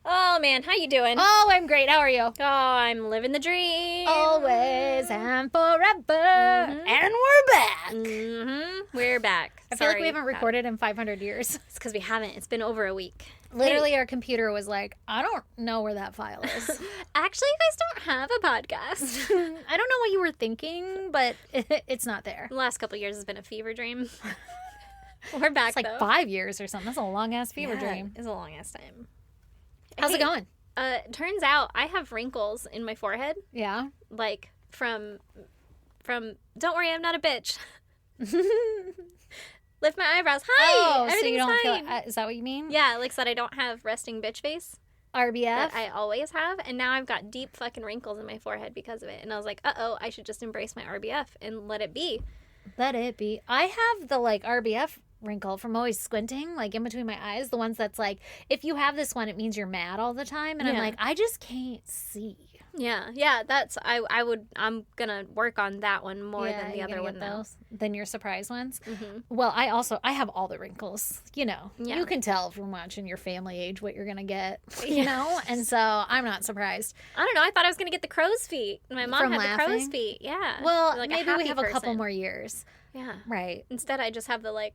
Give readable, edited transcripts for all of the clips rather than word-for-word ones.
Oh, man, how you doing? Oh, I'm great. How are you? Oh, I'm living the dream. Always and forever. Mhm. And we're back. We're back. I feel like we haven't recorded in 500 years. It's because we haven't. It's been over a week. Literally, our computer was like, I don't know where that file is. Actually, you guys don't have a podcast. I don't know what you were thinking, but it's not there. The last couple of years has been a fever dream. We're back, It's like though. 5 years or something. That's a long-ass fever dream. It's a long-ass time. How's it going? Turns out I have wrinkles in my forehead. Yeah. Like, from don't worry, I'm not a bitch. Lift my eyebrows. Hi! Oh, so you Everything's don't fine. feel... is that what you mean? Yeah, like so that I don't have resting bitch face RBF? that I always have, and now I've got deep fucking wrinkles in my forehead because of it. And I was like, uh-oh, I should just embrace my RBF and let it be. Let it be. I have the like RBF wrinkle from always squinting, like in between my eyes. The ones that's like, if you have this one, it means you're mad all the time. And I'm Yeah. like, I just can't see. Yeah, that's I'm gonna work on that one more than the you're other gonna one get though. those than your surprise ones. Mm-hmm. Well, I have all the wrinkles. You know, Yeah. you can tell from watching your family age what you're gonna get. You know, and so I'm not surprised. I don't know. I thought I was gonna get the crow's feet. My mom From had the crow's laughing? feet. Yeah. Well, Like maybe we happy have a couple person. more years, Yeah. right? Instead, I just have the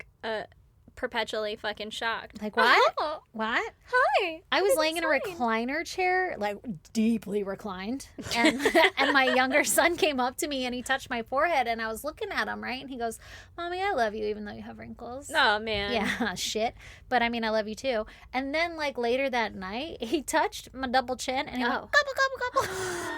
perpetually fucking shocked. Like what? Oh, What? hi. I was laying in a Everything's fine. recliner chair, like deeply reclined, and and my younger son came up to me and he touched my forehead, and I was looking at him, right, and he goes, "Mommy, I love you, even though you have wrinkles." Oh man. Yeah, shit. But I mean, I love you too. And then, like later that night, he touched my double chin, and he went, Oh. "Gobble, gobble, gobble."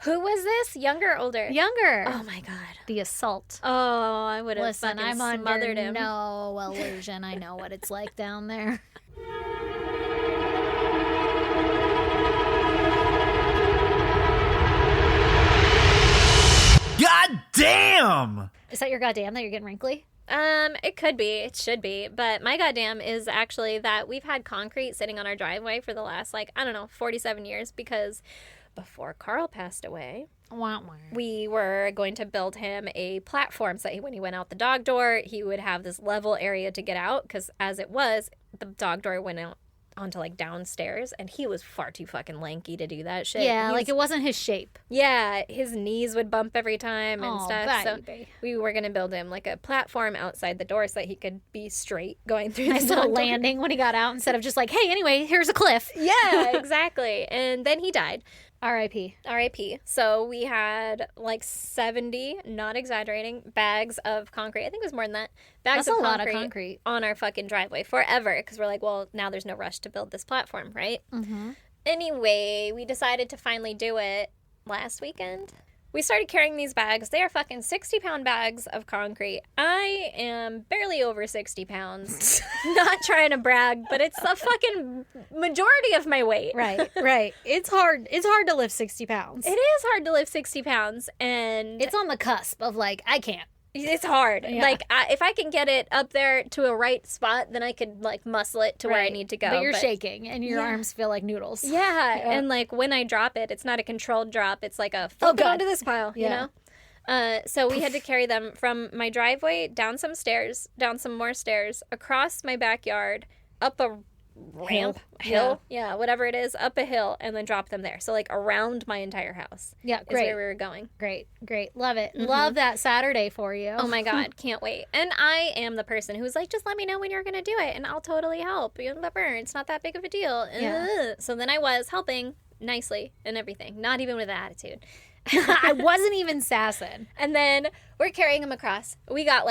Who was this? Younger or older? Younger. Oh my god. The assault. Oh, I would have Listen, fucking I'm smothered under him. no illusion. I know what it's like down there. God damn! Is that your goddamn that you're getting wrinkly? It could be. It should be. But my goddamn is actually that we've had concrete sitting on our driveway for the last, 47 years because before Carl passed away, Wah, wah. we were going to build him a platform so that when he went out the dog door, he would have this level area to get out because as it was, the dog door went out onto downstairs and he was far too fucking lanky to do that shit. Yeah, He's- like it wasn't his shape. yeah, his knees would bump every time and Oh, stuff. So baby. we were going to build him a platform outside the door so that he could be straight going through Nice the little dog door. landing when he got out instead of just like, hey, anyway, here's a cliff. Yeah, exactly. And then he died. R.I.P. R.I.P. So we had 70, not exaggerating, bags of concrete. I think it was more than that. Bags That's of a lot of concrete. on our fucking driveway forever because we're like, well, now there's no rush to build this platform, right? Mm-hmm. Anyway, we decided to finally do it last weekend. We started carrying these bags. They are fucking 60-pound bags of concrete. I am barely over 60 pounds. Not trying to brag, but it's the fucking majority of my weight. Right, right. It's hard. It's hard to lift 60 pounds. It is hard to lift 60 pounds, and It's on the cusp of I can't. it's hard. Yeah. If I can get it up there to a right spot, then I could muscle it to where I Right. need to go. But you're shaking and your Yeah. arms feel like noodles. Yeah, Yeah. and when I drop it, it's not a controlled drop. It's like a flip it God. onto this pile, Yeah. you know? So we had to carry them from my driveway down some stairs, down some more stairs, across my backyard, up a ramp, hill, yeah, whatever it is, up a hill, and then drop them there. So around my entire house Yeah, is great. where we were going. Great. Love it. Love that Saturday for you. Oh my God, can't wait. And I am the person who's like, just let me know when you're going to do it and I'll totally help. It's not that big of a deal. Yeah. Ugh. So then I was helping nicely and everything, not even with attitude. I wasn't even sassing. And then we're carrying them across. We got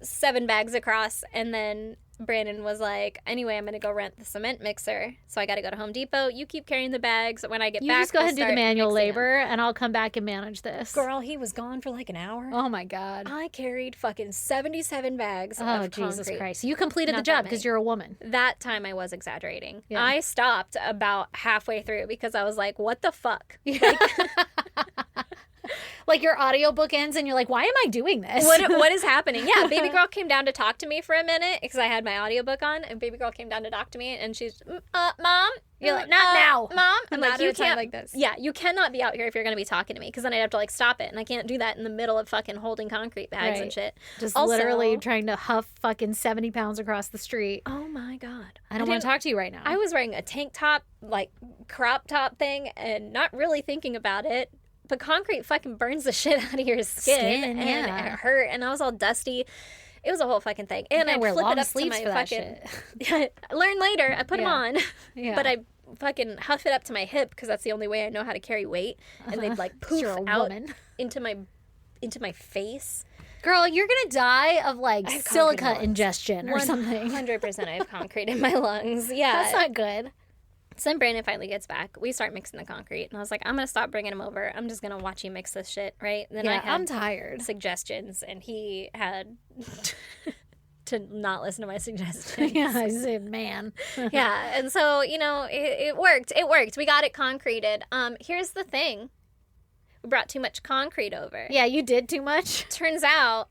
7 bags across. And then Brandon was like, anyway, I'm going to go rent the cement mixer. So I got to go to Home Depot. You keep carrying the bags. When I get You back, just go ahead and do the start manual mixing 'em." labor and I'll come back and manage this. Girl, he was gone for an hour. Oh my God. I carried fucking 77 bags Oh, of Jesus concrete. Christ. You completed the Not job that because many. you're a woman. That time I was exaggerating. Yeah. I stopped about halfway through because I was like, what the fuck? Like your audiobook ends and you're like, why am I doing this? What is happening? Yeah, baby girl came down to talk to me for a minute because I had my audiobook on, and baby girl came down to talk to me, and she's, Mom. You're like, not now. Mom. I'm Not like, at you a time can't. like this. Yeah, you cannot be out here if you're going to be talking to me, because then I'd have to like stop it, and I can't do that in the middle of fucking holding concrete bags and Right. shit. Just Also- literally trying to huff fucking 70 pounds across the street. Oh my God. I don't want to talk to you right now. I was wearing a tank top, like crop top thing, and not really thinking about it. But concrete fucking burns the shit out of your skin, and yeah. it hurt, and I was all dusty. It was a whole fucking thing. And I I wear flip long it up to sleeves my for that fucking. shit. I learned later. I put them Yeah. on, Yeah. but I fucking huff it up to my hip because that's the only way I know how to carry weight, and they'd like poof You're a out woman. into my face. Girl, you're gonna die of like I have silica concrete lungs. ingestion or something. 100%. I have concrete in my lungs. Yeah, That's not good. So then Brandon finally gets back. We start mixing the concrete. And I was like, I'm going to stop bringing him over. I'm just going to watch you mix this shit, right? Then I Yeah, had I'm tired. suggestions, and he had to not listen to my suggestions. Yeah, I said, man. Yeah. And so, it worked. It worked. We got it concreted. Here's the thing. We brought too much concrete over. Yeah, you did too much. Turns out,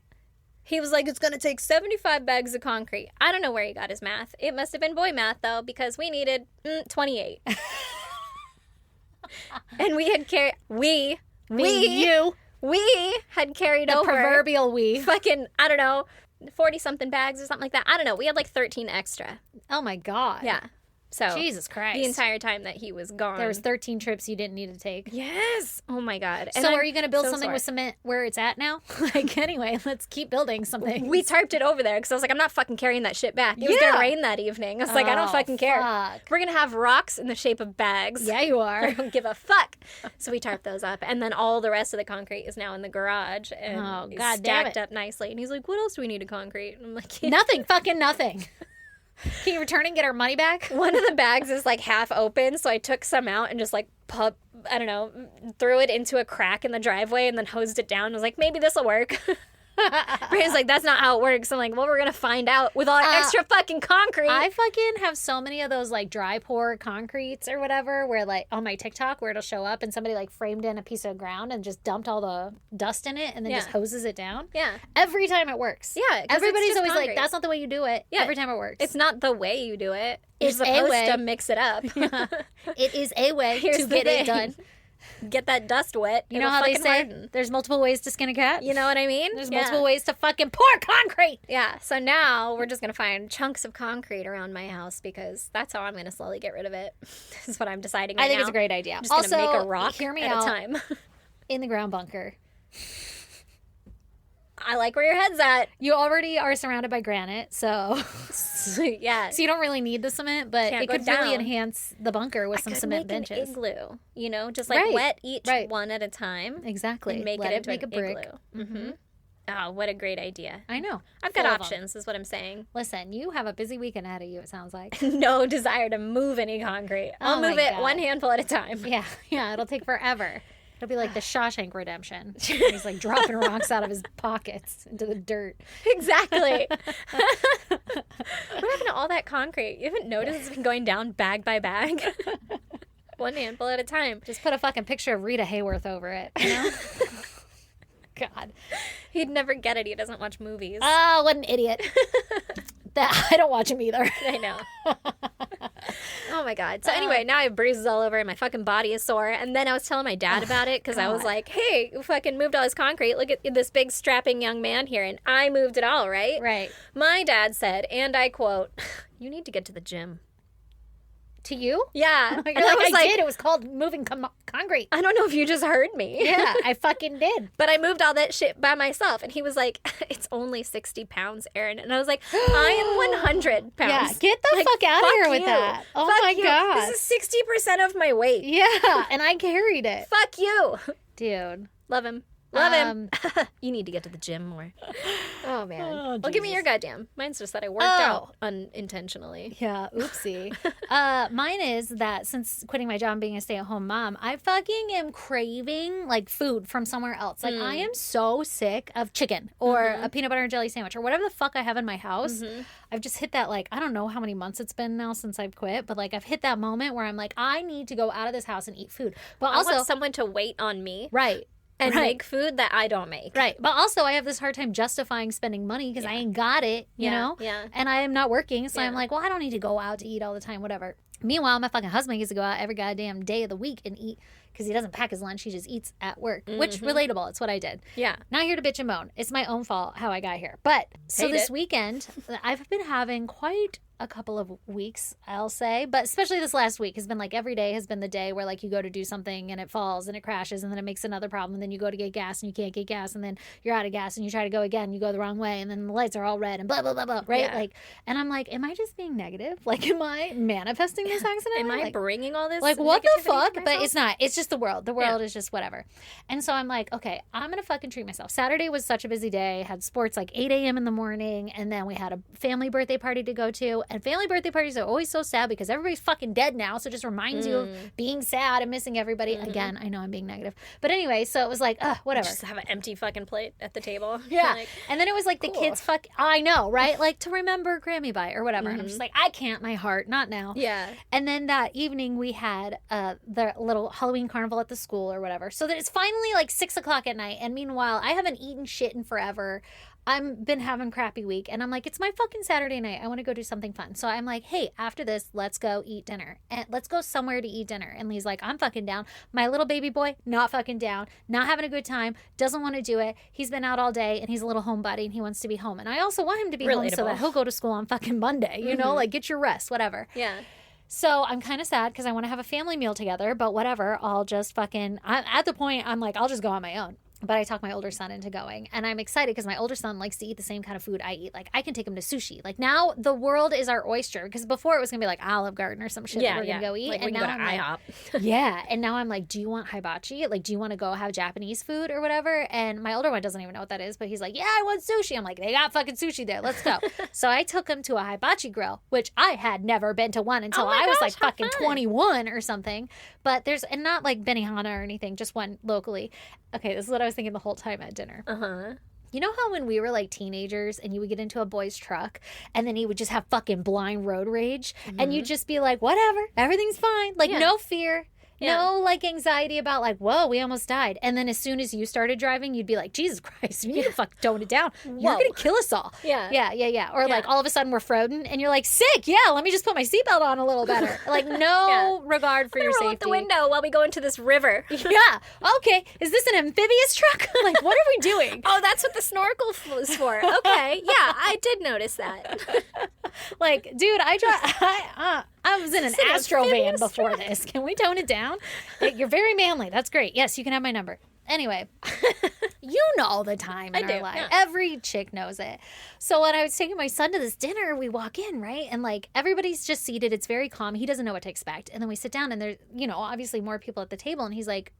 he was like, it's going to take 75 bags of concrete. I don't know where he got his math. It must have been boy math, though, because we needed 28. And we had carried... We had carried The over... proverbial we. Fucking, I don't know, 40-something bags or something like that. I don't know. We had like 13 extra. Oh my God. Yeah. So Jesus Christ. the entire time that he was gone. There was 13 trips you didn't need to take. Yes. Oh my God. And So I'm are you going to build so something sore. with cement where it's at now? Like, anyway, let's keep building something. We tarped it over there because I was like, I'm not fucking carrying that shit back. It was going to rain that evening. I was like, I don't Oh, fucking care. fuck. We're going to have rocks in the shape of bags. Yeah, you I are. don't give a fuck. So we tarped those up. And then all the rest of the concrete is now in the garage and Oh, it's God damn stacked it. up nicely. And he's like, what else do we need to concrete? And I'm like, Nothing. Fucking nothing. Can you return and get our money back? One of the bags is like half open, so I took some out and just like threw it into a crack in the driveway and then hosed it down. I was like, maybe this will work. Brandon's like, that's not how it works. I'm like, well, we're gonna find out with all that extra fucking concrete. I fucking have so many of those like dry pour concretes or whatever where like on my TikTok where it'll show up and somebody like framed in a piece of ground and just dumped all the dust in it and then Yeah. just hoses it down. Yeah. Every time it works. Yeah, 'cause it's Everybody's just always concrete. like, that's not the way you do it. Yeah. Every time it works. It's not the way you do it. You're It's a supposed way. to mix it up. It is a way Here's to the get it thing. done. Get that dust wet. You know It'll how they fucking say harden. there's multiple ways to skin a cat? You know what I mean? There's Yeah. multiple ways to fucking pour concrete. Yeah, so now we're just going to find chunks of concrete around my house because that's how I'm going to slowly get rid of it. This is what I'm deciding right I think now. it's a great idea. I'm just going to Also, make a rock hear me at out. a time. In the ground bunker. I like where your head's at. You already are surrounded by granite, so Yeah. you don't really need the cement, but Can't it go could really down. enhance the bunker with some could cement make benches. an igloo, just like Right, wet each right. one at a time Exactly. and make Let it into make an a brick. igloo. Mm-hmm. Oh, what a great idea. I know. I've got Full of 'em. options, is what I'm saying. Listen, you have a busy weekend ahead of you, it sounds like. No desire to move any concrete. I'll Oh my move it God. one handful at a time. Yeah, it'll take forever. It'll be like the Shawshank Redemption. He's like dropping rocks out of his pockets into the dirt. Exactly. What happened to all that concrete? You haven't noticed it's been going down bag by bag? One handful at a time. Just put a fucking picture of Rita Hayworth over it, you know? God. He'd never get it. He doesn't watch movies. Oh, what an idiot. I don't watch him either. I know. Oh my God. So anyway, now I have bruises all over and my fucking body is sore. And then I was telling my dad about it because I was God. like, hey, you fucking moved all this concrete. Look at this big strapping young man here. And I moved it all, right? Right. My dad said, and I quote, you need to get to the gym. To you? Yeah. You're And like, I did. It was called moving concrete. I don't know if you just heard me. Yeah, I fucking did. But I moved all that shit by myself. And he was like, it's only 60 pounds, Erin. And I was like, I am 100 pounds. Yeah, get the Like, fuck out of here with you. that. Oh Fuck my you. God. This is 60% of my weight. Yeah, and I carried it. Fuck you. Dude. Love him. Love him. You need to get to the gym more. Oh, man. Oh, Well, give me Jesus. your goddamn. Mine's just that I worked out unintentionally. Yeah, oopsie. Mine is that since quitting my job and being a stay-at-home mom, I fucking am craving like food from somewhere else. Like I am so sick of chicken or a peanut butter and jelly sandwich or whatever the fuck I have in my house. I've just hit that like I don't know how many months it's been now since I've quit, but like I've hit that moment where I'm like I need to go out of this house and eat food. But I also want someone to wait on me. right. and make food that I don't make. Right. But also, I have this hard time justifying spending money because I ain't got it, you know? Yeah. And I am not working. So I'm like, well, I don't need to go out to eat all the time, whatever. Meanwhile, my fucking husband gets to go out every goddamn day of the week and eat because he doesn't pack his lunch. He just eats at work, which relatable. It's what I did. Yeah. Not here to bitch and moan. It's my own fault how I got here. But so this weekend, I've been having quite a couple of weeks, I'll say, but especially this last week has been like every day has been the day where like you go to do something and it falls and it crashes and then it makes another problem and then you go to get gas and you can't get gas and then you're out of gas and you try to go again, you go the wrong way and then the lights are all red and blah blah blah blah, right? Yeah. Like, and I'm like, am I just being negative? Like, am I manifesting this accident? Am I like, bringing all this? Like, what the fuck? But it's not. It's just the world. The world is just whatever. And so I'm like, okay, I'm gonna fucking treat myself. Saturday was such a busy day. Had sports like 8 a.m. in the morning, and then we had a family birthday party to go to. And family birthday parties are always so sad because everybody's fucking dead now. So it just reminds you of being sad and missing everybody. Again, I know I'm being negative. But anyway, so it was like, whatever. Just have an empty fucking plate at the table. Yeah. Like, and then it was like the kids I know, right? Like to remember Grammy by or whatever. And I'm just like, I can't, my heart, not now. Yeah. And then that evening we had the little Halloween carnival at the school or whatever. So that it's finally like 6 o'clock at night. And meanwhile, I haven't eaten shit in forever. I've been having crappy week and I'm like, it's my fucking Saturday night. I want to go do something fun. So I'm like, hey, after this, let's go eat dinner and let's go somewhere to eat dinner. And Lee's like, I'm fucking down. My little baby boy, not fucking down, not having a good time, doesn't want to do it. He's been out all day and he's a little homebody and he wants to be home. And I also want him to be home so that he'll go to school on fucking Monday, you know, like get your rest, whatever. Yeah. So I'm kind of sad because I want to have a family meal together, but whatever, I'll just fucking, I'm at the point, I'm like, I'll just go on my own. But I talked my older son into going. And I'm excited because my older son likes to eat the same kind of food I eat. Like, I can take him to sushi. Like, now the world is our oyster. Because before it was going to be like Olive Garden or some shit that we're going to go eat. Like, and we now can go to IHOP. Yeah. And now I'm like, do you want hibachi? Like, do you want to go have Japanese food or whatever? And my older one doesn't even know what that is. But he's like, yeah, I want sushi. I'm like, they got fucking sushi there. Let's go. So I took him to a hibachi grill, which I had never been to one until I was like fucking 21 or something. But and not like Benihana or anything, just one locally. Okay, this is what I was thinking the whole time at dinner. You know how when we were like teenagers and you would get into a boy's truck and then he would just have fucking blind road rage and you'd just be like, whatever, everything's fine. Like no fear. No, like, anxiety about, like, whoa, we almost died. And then as soon as you started driving, you'd be like, Jesus Christ, you need to fucking tone it down. You're going to kill us all. Yeah. Or, like, all of a sudden we're frozen, and you're like, sick. Yeah, let me just put my seatbelt on a little better. Like, no regard for your safety. Roll out the window while we go into this river. Yeah. Okay. Is this an amphibious truck? Like, what are we doing? Oh, that's what the snorkel is for. Okay. Yeah, I did notice that. Like, dude, I was in an Astro van before this. Can we tone it down? Like, you're very manly. That's great. Yes, you can have my number. Anyway, you know all the time in our life. Yeah. Every chick knows it. So when I was taking my son to this dinner, we walk in, right? And like everybody's just seated. It's very calm. He doesn't know what to expect. And then we sit down and there's, obviously more people at the table. And he's like,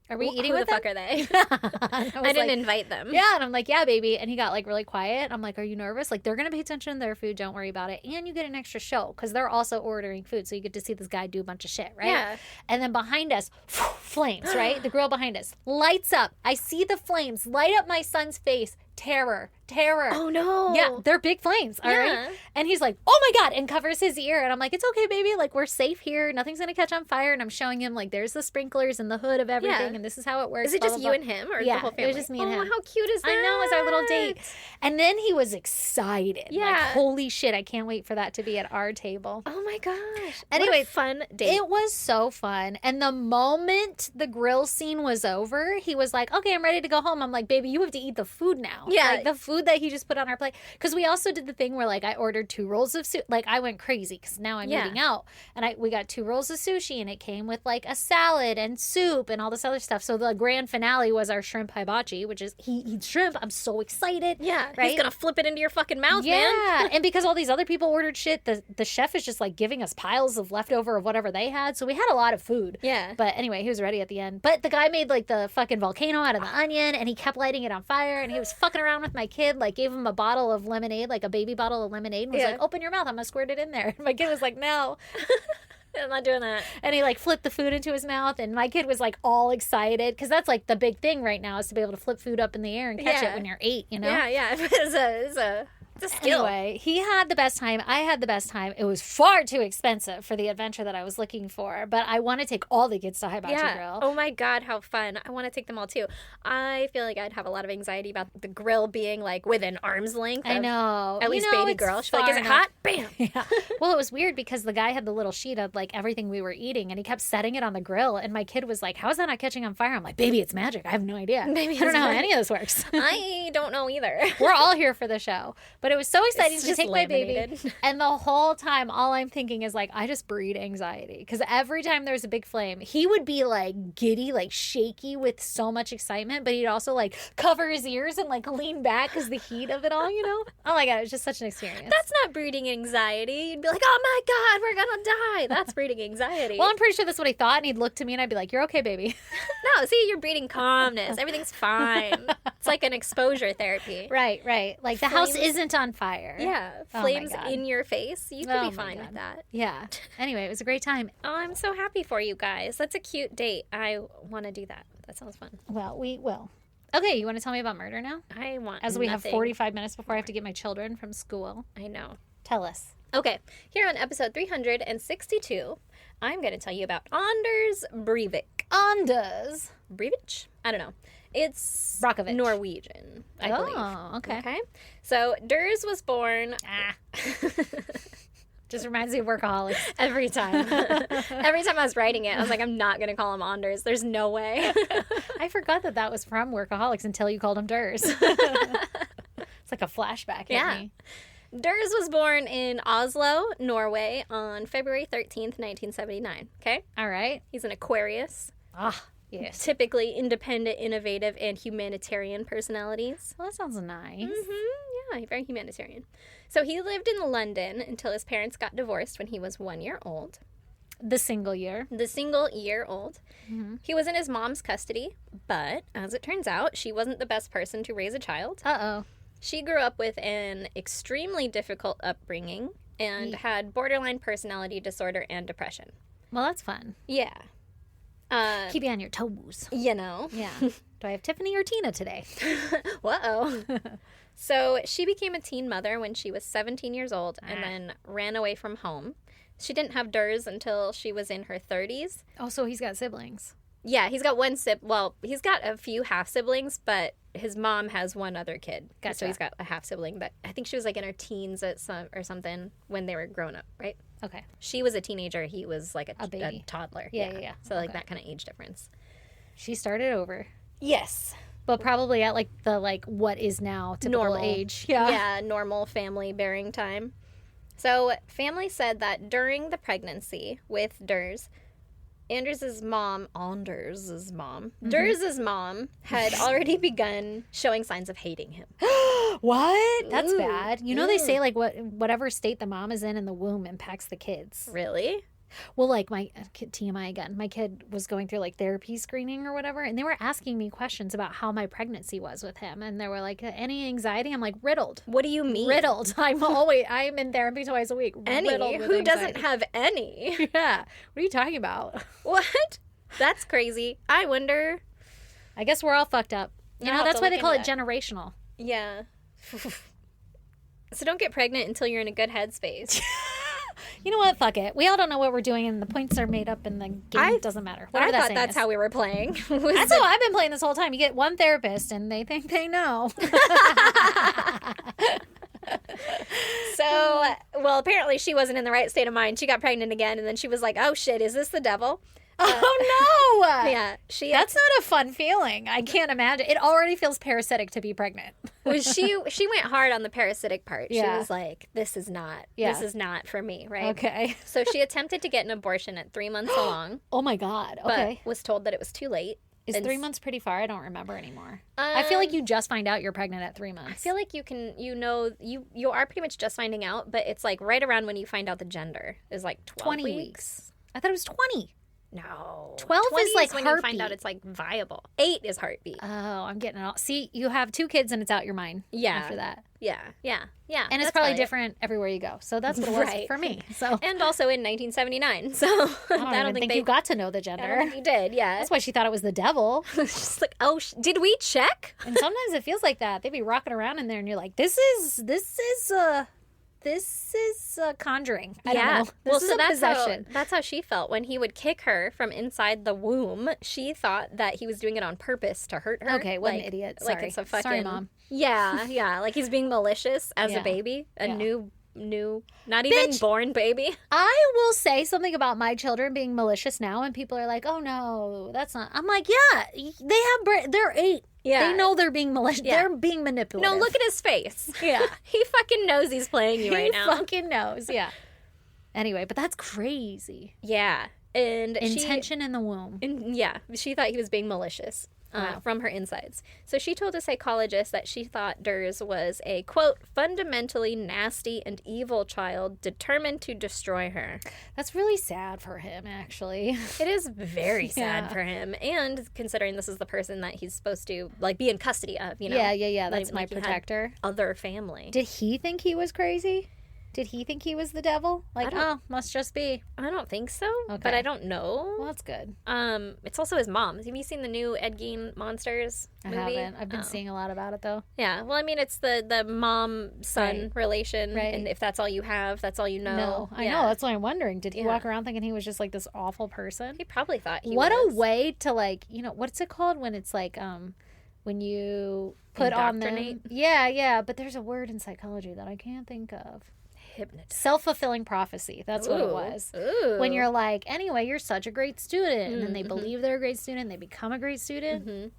are we eating with them? Who the fuck are they? I didn't invite them. Yeah, and I'm like, yeah, baby. And he got like really quiet. I'm like, are you nervous? Like, they're going to pay attention to their food. Don't worry about it. And you get an extra show because they're also ordering food. So you get to see this guy do a bunch of shit, right? Yeah. And then behind us, flames, right? The grill behind us lights up. I see the flames light up my son's face. Terror. Oh, no. Yeah, they're big flames, all right? And he's like, oh, my God, and covers his ear. And I'm like, it's okay, baby. Like, we're safe here. Nothing's going to catch on fire. And I'm showing him, like, there's the sprinklers and the hood of everything, and this is how it works. Is it just you and him or the whole family? It was just me and him. Oh, how cute is that? I know, it's our little date. And then he was excited. Yeah. Like, holy shit, I can't wait for that to be at our table. Oh, my gosh. Anyway, what a fun date. It was so fun. And the moment the grill scene was over, he was like, okay, I'm ready to go home. I'm like, baby, you have to eat the food now. Yeah. Like, the food that he just put on our plate. Because we also did the thing where, like, I ordered 2 rolls of sushi. Like, I went crazy because now I'm eating out. And we got 2 rolls of sushi, and it came with, like, a salad and soup and all this other stuff. So the grand finale was our shrimp hibachi, which is he eats shrimp. I'm so excited. Yeah. Right? He's going to flip it into your fucking mouth, man. Yeah. And because all these other people ordered shit, the chef is just, like, giving us piles of leftover of whatever they had. So we had a lot of food. Yeah. But anyway, he was ready at the end. But the guy made, like, the fucking volcano out of the onion, and he kept lighting it on fire, and he was fucking around with my kid, like, gave him a bottle of lemonade, like a baby bottle of lemonade, and was like, open your mouth, I'm gonna squirt it in there. And my kid was like, no. I'm not doing that. And he like flipped the food into his mouth, and my kid was like all excited because that's like the big thing right now is to be able to flip food up in the air and catch it when you're 8, you know? Yeah. It's a It's a skill. Anyway, he had the best time. I had the best time. It was far too expensive for the adventure that I was looking for, but I want to take all the kids to Hibachi Grill. Oh my God, how fun. I want to take them all too. I feel like I'd have a lot of anxiety about the grill being like within arm's length. I know. At least baby girl. She's like, is it hot? Bam. Yeah. Well, it was weird because the guy had the little sheet of like everything we were eating and he kept setting it on the grill. And my kid was like, how is that not catching on fire? I'm like, baby, it's magic. I have no idea. Maybe I don't know how any of this works. I don't know either. We're all here for the show. But it was so exciting to take my baby. And the whole time, all I'm thinking is like, I just breed anxiety. Because every time there's a big flame, he would be like giddy, like shaky with so much excitement. But he'd also like cover his ears and like lean back because the heat of it all, you know? Oh my God, it was just such an experience. That's not breeding anxiety. You'd be like, oh my God, we're going to die. That's breeding anxiety. Well, I'm pretty sure that's what he thought. And he'd look to me and I'd be like, you're okay, baby. No, see, you're breeding calmness. Everything's fine. It's like an exposure therapy. Right. Like the house isn't on fire. Yeah. Oh Flames my God. in your face. You could Oh be my fine God. with that. Yeah. Anyway, it was a great time. Oh, I'm so happy for you guys. That's a cute date. I want to do that. That sounds fun. Well, we will. Okay, you want to tell me about murder now? I want As we nothing. have 45 minutes before I have to get my children from school. I know. Tell us. Okay, here on episode 362, I'm going to tell you about Anders Breivik. Anders. Breivik? I don't know. It's Brockovich. Norwegian, I believe. Oh, okay. Okay. So, Durs was born... Just reminds me of Workaholics. Every time. Every time I was writing it, I was like, I'm not going to call him Anders. There's no way. I forgot that was from Workaholics until you called him Durs. It's like a flashback at me. Durs was born in Oslo, Norway on February 13th, 1979. Okay? All right. He's an Aquarius. Yes. Typically independent, innovative, and humanitarian personalities. Well, that sounds nice. Yeah, very humanitarian. So he lived in London until his parents got divorced when he was 1 year old. The single year. The single year old. He was in his mom's custody, but as it turns out, she wasn't the best person to raise a child. Uh-oh. She grew up with an extremely difficult upbringing and had borderline personality disorder and depression. Well, that's fun. Yeah. Keep you on your toes. You know. Yeah. Do I have Tiffany or Tina today? Uh-oh. So she became a teen mother when she was 17 years old and then ran away from home. She didn't have Durs until she was in her 30s. Oh, so he's got siblings. Yeah, he's got one well, he's got a few half-siblings, but his mom has one other kid. Gotcha. So he's got a half-sibling, but I think she was like in her teens or something when they were grown up, right? Okay. She was a teenager. He was like A baby. a toddler. Yeah. So like Okay. that kind of age difference. She started over. Yes. But probably at like the what is now typical Normal age. Yeah, normal family bearing time. So family said that during the pregnancy with Durs, Durs's mom had already begun showing signs of hating him. What? That's Ooh. bad. You know they say like whatever state the mom is in the womb impacts the kids. Really? Well, like my TMI again, my kid was going through like therapy screening or whatever, and they were asking me questions about how my pregnancy was with him, and they were like, "Any anxiety?" I'm like, riddled. What do you mean? Riddled. I'm in therapy twice a week. Any? Riddled with Who anxiety. doesn't have any? Yeah. What are you talking about? What? That's crazy. I wonder. I guess we're all fucked up. You I'll know, have that's to why look they call it into that. generational. Yeah. So don't get pregnant until you're in a good headspace. You know what? Fuck it. We all don't know what we're doing, and the points are made up, and the game doesn't matter. I Whatever that thought saying that's is. how we were playing. That's how I've been playing this whole time. You get one therapist, and they think they know. So, well, apparently she wasn't in the right state of mind. She got pregnant again, and then she was like, "Oh shit, is this the devil?" Oh no! Yeah, That's not a fun feeling. I can't imagine. It already feels parasitic to be pregnant. she went hard on the parasitic part. Yeah. She was like, "This is not for me," right? Okay. So she attempted to get an abortion at 3 months along, Oh my god. but Okay. was told that it was too late. Is And 3 months pretty far? I don't remember anymore. I feel like you just find out you're pregnant at 3 months. I feel like you are pretty much just finding out, but it's like right around when you find out the gender is like 12 20 weeks. I thought it was 20. No. 12 is 20 like when you find heartbeat. out it's like viable. 8 is heartbeat. Oh, I'm getting it all. See, you have 2 kids and it's out your mind. Yeah. After that. Yeah. And it's that's probably right. different everywhere you go. So that's what it was Right. for me. So And also in 1979. So I don't think you got to know the I gender. don't think you did. Yeah. That's why she thought it was the devil. It's just like, oh, did we check? And sometimes it feels like that. They'd be rocking around in there, and you're like, "This is conjuring." I don't know. This is a possession. That's how she felt when he would kick her from inside the womb. She thought that he was doing it on purpose to hurt her. Okay, what an idiot. Like Sorry. it's a fucking Sorry, Mom. Yeah, like he's being malicious as Yeah. a baby, a Yeah. new, not even Bitch. born baby. I will say something about my children being malicious now, and people are like, "Oh no, that's not." I'm like, "Yeah, they have. They're 8. Yeah. They know they're being malicious. Yeah. They're being manipulative." No, look at his face. Yeah. He fucking knows he's playing you right He now. fucking knows. Yeah. Anyway, but that's crazy. Yeah, and Intention in the womb. she thought he was being malicious. Wow. From her insides. So she told a psychologist that she thought Durs was a, quote, fundamentally nasty and evil child determined to destroy her. That's really sad for him, actually. It is very sad Yeah. for him. And considering this is the person that he's supposed to, like, be in custody of, you know? Yeah. That's Like, my he had protector. Other family. Did he think he was crazy? Did he think he was the devil? Like, don't- must just be. I don't think so, but Okay. I don't know. Well, that's good. It's also his mom. Have you seen the new Ed Gein Monsters movie? I haven't. I've been seeing a lot about it, though. Yeah, well, I mean, it's the mom-son Right. relation, Right. and if that's all you have, that's all you know. No, I Yeah. know. That's why I'm wondering. Did he Yeah. walk around thinking he was just like this awful person? He probably thought he What was. a way to, like, what's it called when it's like, when you put on them. Indoctrinate? Yeah, but there's a word in psychology that I can't think of. Hypnotist. Self-fulfilling prophecy. That's what it was. Ooh. When you're like, anyway, you're such a great student, and then they believe they're a great student, they become a great student.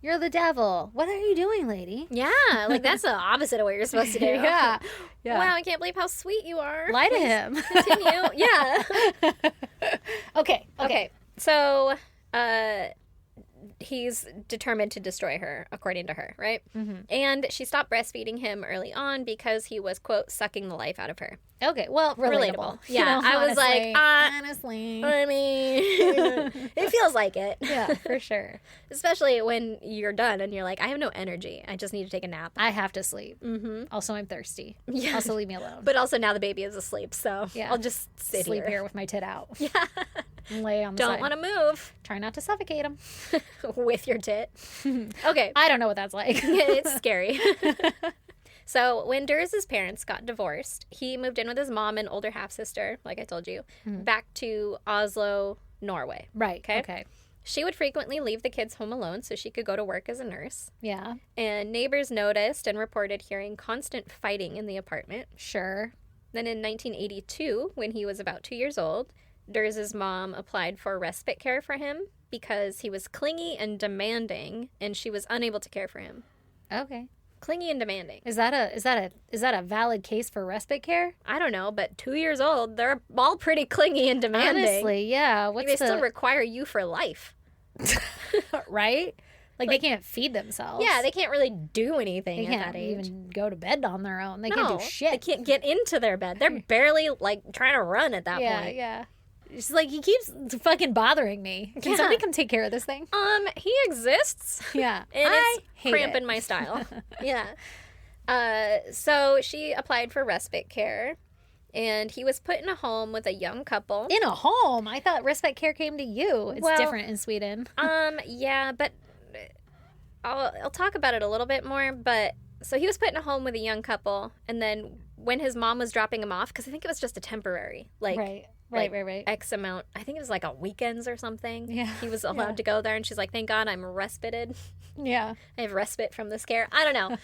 You're the devil. What are you doing, lady? Yeah, like that's the opposite of what you're supposed to do. Yeah. Wow, I can't believe how sweet you are. Lie to Please him. Continue. Yeah. Okay. So, he's determined to destroy her, according to her, right? Mm-hmm. And she stopped breastfeeding him early on because he was, quote, sucking the life out of her. Okay. Well, relatable. Yeah, I was like, honestly. I mean, it feels like it. Yeah, for sure. Especially when you're done and you're like, I have no energy. I just need to take a nap. I have to sleep. Mm-hmm. Also, I'm thirsty. Yeah. Also, leave me alone. But also now the baby is asleep, so Yeah. I'll just sit Sleep here. here with my tit out. Yeah. And lay on the Don't side. want to move Try not to suffocate him. with your tit. Okay. I don't know what that's like. It's scary. So when Durs's parents got divorced, he moved in with his mom and older half-sister, like I told you, back to Oslo, Norway. Right. Okay. Okay. She would frequently leave the kids home alone so she could go to work as a nurse. Yeah. And neighbors noticed and reported hearing constant fighting in the apartment. Sure. Then in 1982, when he was about 2 years old, Durs's mom applied for respite care for him because he was clingy and demanding, and she was unable to care for him. Okay. Clingy and demanding. Is that a valid case for respite care? I don't know, but 2 years old, they're all pretty clingy and demanding. Honestly, yeah. Like, What's they the still require you for life. right? Like they can't feed themselves. Yeah, they can't really do anything They at can't that age. even go to bed on their own. They No, can't do shit. They can't get into their bed. They're barely like trying to run at that point. Yeah. It's like he keeps fucking bothering me. Can Yeah. somebody come take care of this thing? He exists. Yeah. And I it's hate cramping it. my style. Yeah. So she applied for respite care, and he was put in a home with a young couple. In a home. I thought respite care came to you. It's Well, different in Sweden. Yeah, but I'll talk about it a little bit more. But so he was put in a home with a young couple, and then when his mom was dropping him off, because I think it was just a temporary, Right. X amount. I think it was like on weekends or something. Yeah, He was allowed yeah. to go there, and she's like, "Thank God I'm respited. Yeah. I have respite from the scare." I don't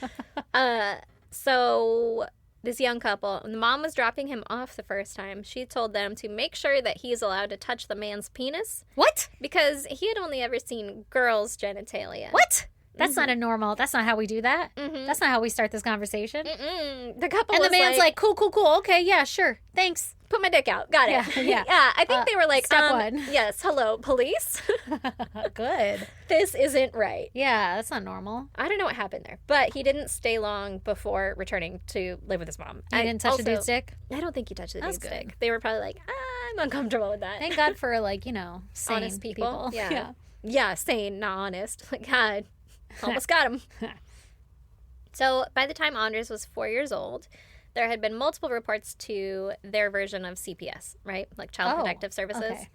know. So this young couple, when the mom was dropping him off the first time, she told them to make sure that he's allowed to touch the man's penis What? because he had only ever seen girls' genitalia. What? That's not a normal. That's not how we do that. Mhm. That's not how we start this conversation. The couple And the was man's like, cool. Okay, yeah, sure. Thanks. put my dick out. Got it. Yeah. I think they were like, step one. Yes, hello, police. Good. This isn't right. Yeah, that's not normal. I don't know what happened there, but he didn't stay long before returning to live with his mom. You didn't touch the dude's dick? I don't think he touched the That's dude's good. dick. They were probably like, I'm uncomfortable with that. Thank God for, like, you know, sane Honest people. Yeah. Yeah. Yeah, sane, not honest. Like, God, almost got him. So by the time Anders was 4 years old, there had been multiple reports to their version of CPS, right? Like Child Protective Services. Okay.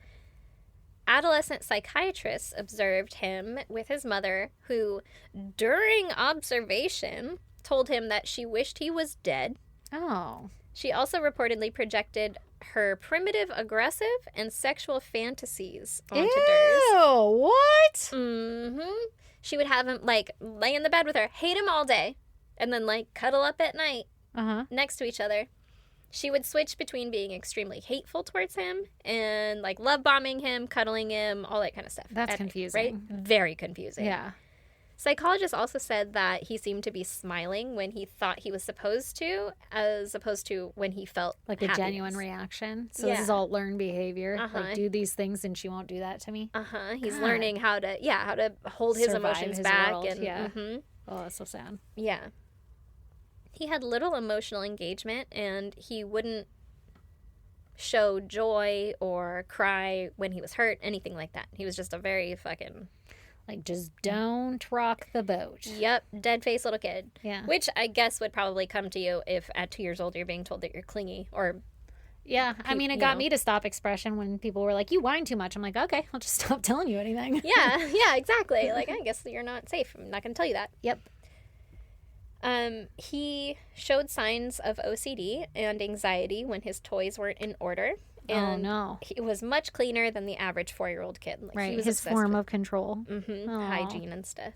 Adolescent psychiatrists observed him with his mother, who, during observation, told him that she wished he was dead. Oh. She also reportedly projected her primitive, aggressive, and sexual fantasies onto Durs. Ew, what? Mm-hmm. She would have him, like, lay in the bed with her, hate him all day, and then, like, cuddle up at night next to each other. She would switch between being extremely hateful towards him and, like, love bombing him, cuddling him, all that kind of stuff. That's confusing. Right? Very confusing. Yeah. Psychologists also said that he seemed to be smiling when he thought he was supposed to, as opposed to when he felt Like happiness. a genuine reaction. So Yeah. this is all learned behavior. Uh-huh. Like, do these things and she won't do that to me. He's God. learning how to hold his Survive emotions his back. world, And yeah. Oh, that's so sad. Yeah. He had little emotional engagement, and he wouldn't show joy or cry when he was hurt, anything like that. He was just a very fucking, Like, just don't rock the boat. yep, dead-faced little kid. Yeah. Which I guess would probably come to you if at 2 years old you're being told that you're clingy or... Yeah. I mean, it got me to stop expression when people were like, you whine too much. I'm like, okay, I'll just stop telling you anything. Yeah, exactly. Like, I guess you're not safe. I'm not going to tell you that. Yep. He showed signs of OCD and anxiety when his toys weren't in order. And no. he was much cleaner than the average 4-year-old kid. Like, Right. He was His obsessed form with of control. Aw. hygiene and stuff.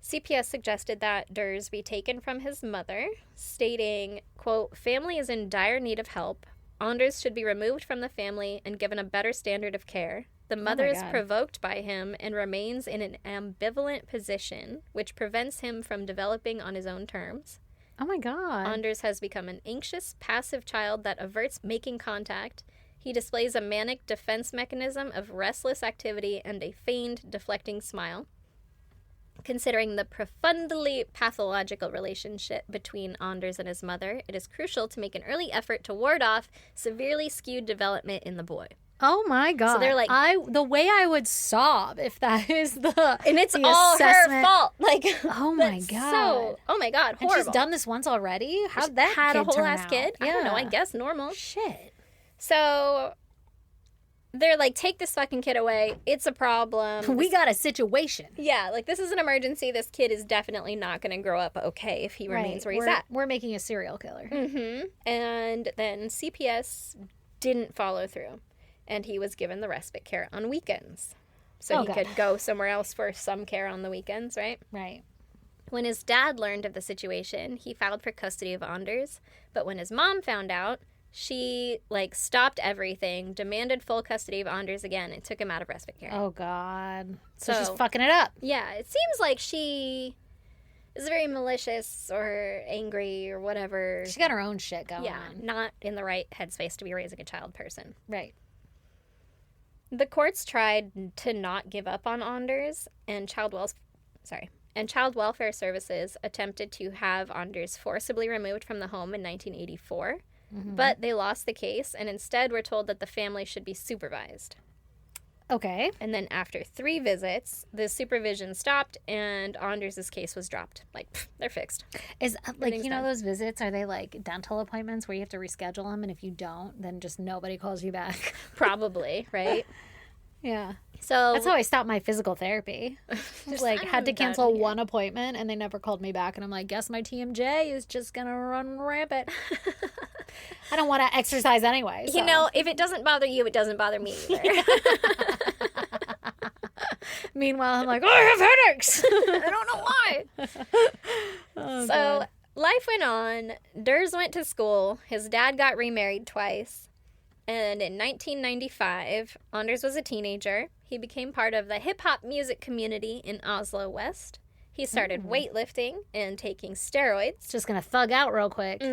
CPS suggested that Durs be taken from his mother, stating, quote, family is in dire need of help. Anders should be removed from the family and given a better standard of care. The mother is God. provoked by him and remains in an ambivalent position, which prevents him from developing on his own terms. Oh, my God. Anders has become an anxious, passive child that averts making contact. He displays a manic defense mechanism of restless activity and a feigned, deflecting smile. Considering the profoundly pathological relationship between Anders and his mother, it is crucial to make an early effort to ward off severely skewed development in the boy. Oh my God. So they're like- the way I would sob if that is the And it's the all assessment. her fault. Like, Oh my that's God. So, oh my God, horrible. And she's done this once already? How'd that had kid a whole turn ass out? kid. Yeah. I don't know. I guess normal. Shit. So they're like, take this fucking kid away. It's a problem. We got a situation. Yeah, like, this is an emergency. This kid is definitely not going to grow up okay if he remains where he's at. We're making a serial killer. And then CPS didn't follow through, and he was given the respite care on weekends. So Oh, he God. could go somewhere else for some care on the weekends, right? Right. When his dad learned of the situation, he filed for custody of Anders. But when his mom found out, she, like, stopped everything, demanded full custody of Anders again, and took him out of respite care. Oh, God. So she's So- fucking it up. Yeah, it seems like she is very malicious or angry or whatever. She got her own shit going Yeah, on. not in the right headspace to be raising a child person. Right. The courts tried to not give up on Anders, and Child Welfare Services attempted to have Anders forcibly removed from the home in 1984, but they lost the case and instead were told that the family should be supervised. Okay. And then after 3 visits, the supervision stopped and Anders' case was dropped. Like, pff, they're fixed. Is like, Everything's you know, done. those visits, are they like dental appointments where you have to reschedule them, and if you don't, then just nobody calls you back? Probably, right? Yeah. So That's how I stopped my physical therapy. Just, Like, I'm had to done cancel here. one appointment, and they never called me back. And I'm like, guess my TMJ is just gonna run rampant. I don't want to exercise anyway. You so. know, if it doesn't bother you, it doesn't bother me either. Meanwhile, I'm like, oh, I have headaches. I don't know why. Oh, So God. life went on. Durs went to school. His dad got remarried twice. And in 1995, Anders was a teenager. He became part of the hip-hop music community in Oslo West. He started weightlifting and taking steroids. Just gonna thug out real quick.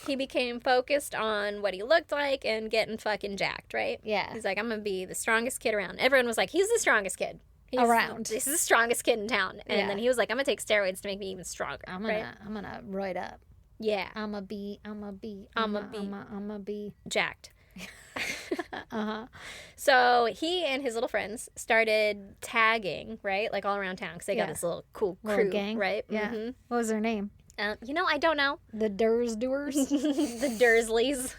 He became focused on what he looked like and getting fucking jacked, right? Yeah. He's like, I'm going to be the strongest kid around. Everyone was like, he's the strongest kid. He's Around. He's the strongest kid in town. And Yeah. then he was like, I'm going to take steroids to make me even stronger, I'm right? gonna roid up. Yeah, I'ma be jacked. So he and his little friends started tagging, right? Like all around town because they got this little cool crew, little gang. right? Yeah. Mm-hmm. What was their name? I don't know. The Doers. The Dursleys.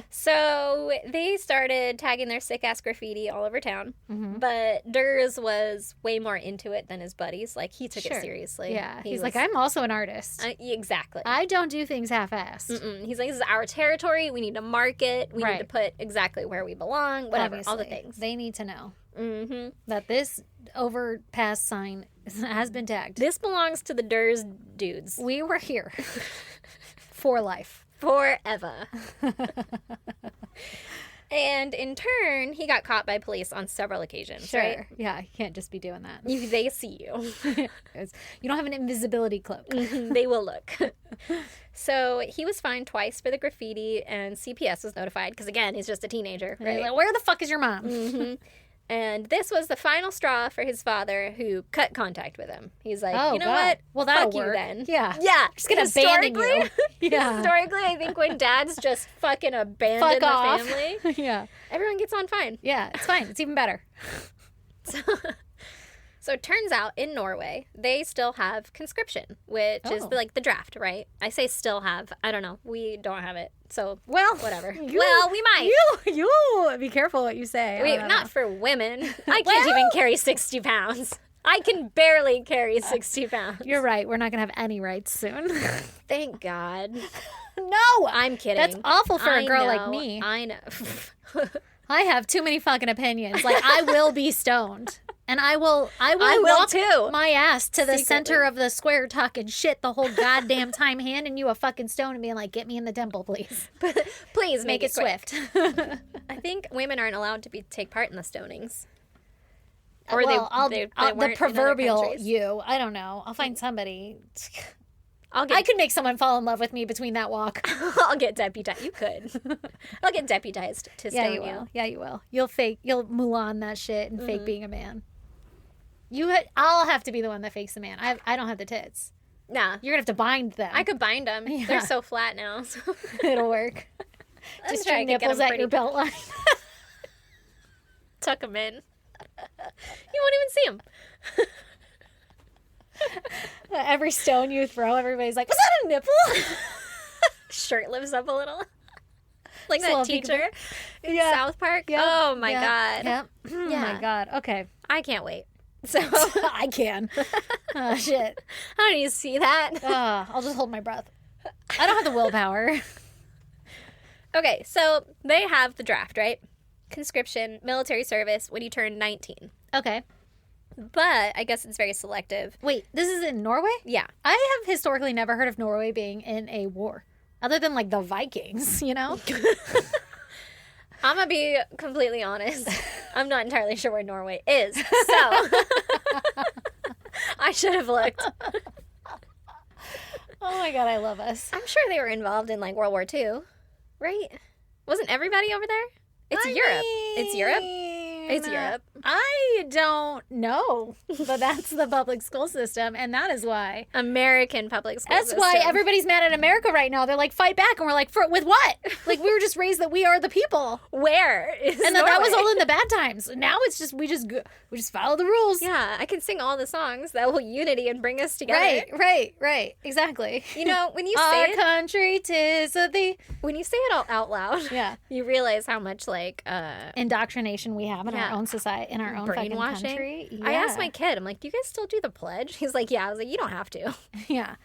So they started tagging their sick-ass graffiti all over town. Mm-hmm. But Durs was way more into it than his buddies. Like, he took it seriously. Yeah. He's like, I'm also an artist. Exactly. I don't do things half-assed. He's like, this is our territory. We need to mark it. We need to put exactly where we belong. Whatever. Obviously. All the things. They need to know Mm-hmm. that this overpass sign has been tagged. This belongs to the Durs dudes. We were here for life. Forever. And in turn, he got caught by police on several occasions, right? Yeah, you can't just be doing that. They see you. You don't have an invisibility cloak. They will look. So he was fined twice for the graffiti, and CPS was notified because, again, he's just a teenager, right? Like, where the fuck is your mom? Mm-hmm. And this was the final straw for his father, who cut contact with him. He's like, you know what? Well, that'll Fuck work. You then. Yeah. Yeah. Just gonna abandon you. Yeah. Historically, I think when dads just fucking abandon Fuck off. the family, Yeah. everyone gets on fine. Yeah, it's fine. It's even better. So it turns out in Norway, they still have conscription, which is like the draft, right? I say still have. I don't know. We don't have it. So, well, whatever. We might. You be careful what you say. Wait, not for women. I can't even carry 60 pounds. I can barely carry 60 pounds. You're right. We're not going to have any rights soon. Thank God. No. I'm kidding. That's awful for a girl like me. I know. I have too many fucking opinions. Like, I will be stoned. And I will walk too. my ass to the Secretly. center of the square talking shit the whole goddamn time, handing you a fucking stone and being like, get me in the temple, please. Please Make it swift. I think women aren't allowed to take part in the stonings. Or they weren't the in proverbial other countries. you. I don't know. I'll find somebody. I could make someone fall in love with me between that walk. I'll get deputized. You could. I'll get deputized to stone you. Will. Yeah, you will. You'll Mulan that shit and fake being a man. I'll have to be the one that fakes the man. I don't have the tits. Nah. You're gonna have to bind them. I could bind them. Yeah. They're so flat now. So. It'll work. Just your nipples at your belt line. Tuck them in. You won't even see them. Every stone you throw, everybody's like, was that a nipple? Shirt lifts up a little. Like Slow that teacher in South Park. Yep. Oh my God. Yep. Oh my God. Okay. I can't wait. So I can. Oh, shit. How do you see that? I'll just hold my breath. I don't have the willpower. Okay, so they have the draft, right? Conscription, military service when you turn 19. Okay. But I guess it's very selective. Wait, this is in Norway? Yeah. I have historically never heard of Norway being in a war. Other than, like, the Vikings, you know? I'm going to be completely honest. I'm not entirely sure where Norway is. So, I should have looked. Oh, my God, I love us. I'm sure they were involved in, like, World War II, right? Wasn't everybody over there? It's Europe. It's Europe. It's Europe. I don't know, but that's the public school system, and that is why. American public school That's system. why everybody's mad at America right now. They're like, fight back, and we're like, with what? Like, we were just raised that we are the people. Where is And that was all in the bad times. Now it's just, we just follow the rules. Yeah, I can sing all the songs that will unity and bring us together. Right. Exactly. You know, when you say Our it, country 'tis of thee. when you say it all out loud, Yeah. you realize how much like Indoctrination we have in our own society, in our own fucking brainwashing. country. Yeah. I asked my kid, I'm like, do you guys still do the pledge? He's like, yeah. I was like, you don't have to. Yeah.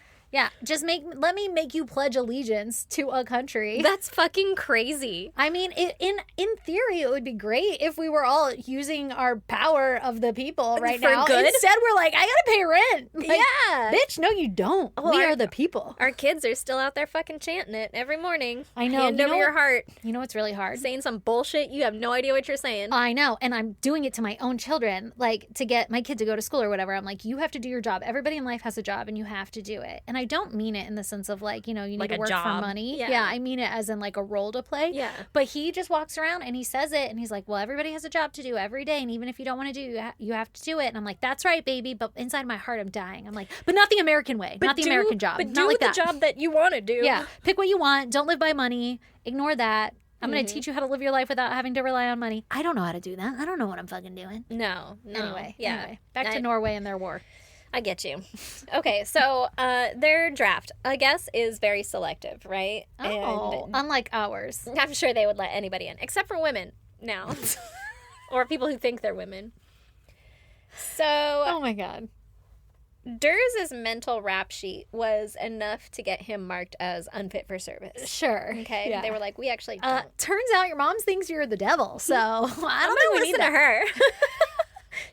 Just let me make you pledge allegiance to a country. That's fucking crazy. I mean, in theory, it would be great if we were all using our power of the people right For now. good? Instead, we're like, I gotta pay rent. Like, Yeah. bitch, no, you don't. We are the people. Our kids are still out there fucking chanting it every morning. I know. Hand You over know your heart. You know what's really hard? Saying some bullshit. You have no idea what you're saying. I know, and I'm doing it to my own children, like to get my kid to go to school or whatever. I'm like, you have to do your job. Everybody in life has a job, and you have to do it. And I don't mean it in the sense of like, you need Like to a work for job. money. Yeah. I mean it as in like a role to play. Yeah. But he just walks around and he says it, and he's like, well, everybody has a job to do every day, and even if you don't want to do, you have to do it. And I'm like, that's right, baby. But inside my heart, I'm dying. I'm like, but not the American way, not the American job, But not do like the that. job that you want to do. Yeah, pick what you want. Don't live by money. Ignore that. I'm going to teach you how to live your life without having to rely on money. I don't know how to do that. I don't know what I'm fucking doing. No. Anyway, back to Norway and their war. I get you. Okay, so their draft, I guess, is very selective, right? Oh, and unlike ours. I'm sure they would let anybody in, except for women now. Or people who think they're women. So, Oh my God. Durs's mental rap sheet was enough to get him marked as unfit for service. Sure. Okay? Yeah. They were like, we actually don't. Turns out your mom thinks you're the devil, so I don't think we need listen to that. her.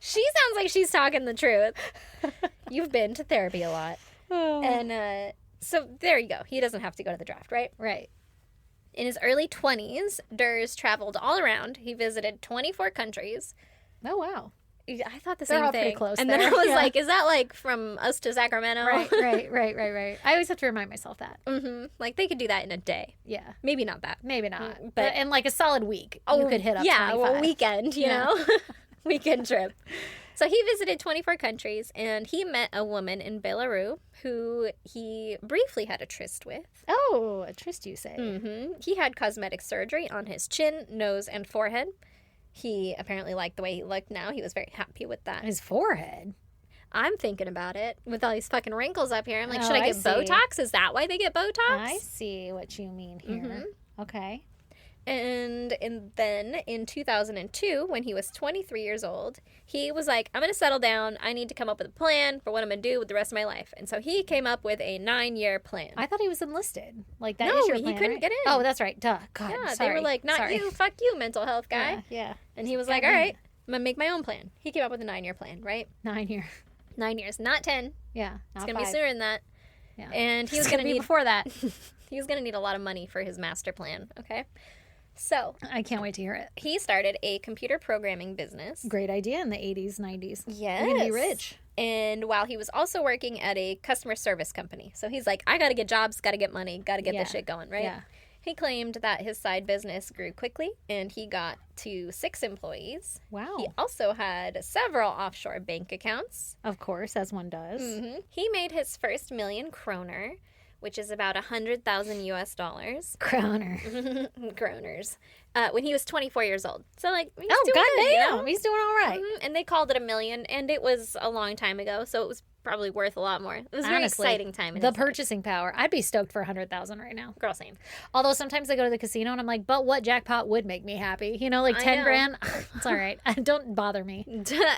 She sounds like she's talking the truth. You've been to therapy a lot. And so there you go. He doesn't have to go to the draft, right? Right. In his early 20s, Durs traveled all around. He visited 24 countries. Oh, wow. I thought the They're same all thing. pretty close and there. then I was Yeah. like, is that like from us to Sacramento? Right. I always have to remind myself that. Like they could do that in a day. Yeah. Maybe not that. Maybe not. But- But in like a solid week, you could hit up 25. a weekend, you know? Weekend trip. So he visited 24 countries, and he met a woman in Belarus who he briefly had a tryst with. Oh, a tryst, you say. He had cosmetic surgery on his chin, nose, and forehead. He apparently liked the way he looked now. He was very happy with that. His forehead. I'm thinking about it with all these fucking wrinkles up here. I'm like, Oh, should I I get see. Botox? Is that why they get Botox? I see what you mean here. Okay. And then in 2002, when he was 23 years old, he was like, I'm going to settle down. I need to come up with a plan for what I'm going to do with the rest of my life. And so he came up with a 9-year plan. I thought he was enlisted. Like that No, is your he plan, couldn't right? get in. Oh, that's right. Duh. God, Yeah, sorry. they were like, not Sorry. you, fuck you, mental health guy. Yeah. And he was like, all right, I'm going to make my own plan. He came up with a 9-year plan, right? 9 year. 9 years, not 10. Yeah. It's going to be sooner than that. Yeah. And he was It's going to be need before that. he was going to need a lot of money for his master plan, okay? So, I can't wait to hear it. he started a computer programming business. Great idea in the 80s, 90s. Yes. You're going to be rich. And while he was also working at a customer service company. So he's like, I got to get jobs, got to get money, got to get this shit going, right? Yeah. He claimed that his side business grew quickly and he got to 6 employees. Wow. He also had several offshore bank accounts. Of course, as one does. He made his first million kroner, which is about 100,000 US dollars. Kroner. Kroners. When he was 24 years old. So, like, he's Oh, doing good, you goddamn. know? He's doing all right. And they called it $1 million, and it was a long time ago, so it was probably worth a lot more. It was a very Honestly, exciting time. In The his life. purchasing power. I'd be stoked for 100,000 right now. Girl, same. Although sometimes I go to the casino and I'm like, but what jackpot would make me happy? You know, like 10 know. grand? It's all right. Don't bother me.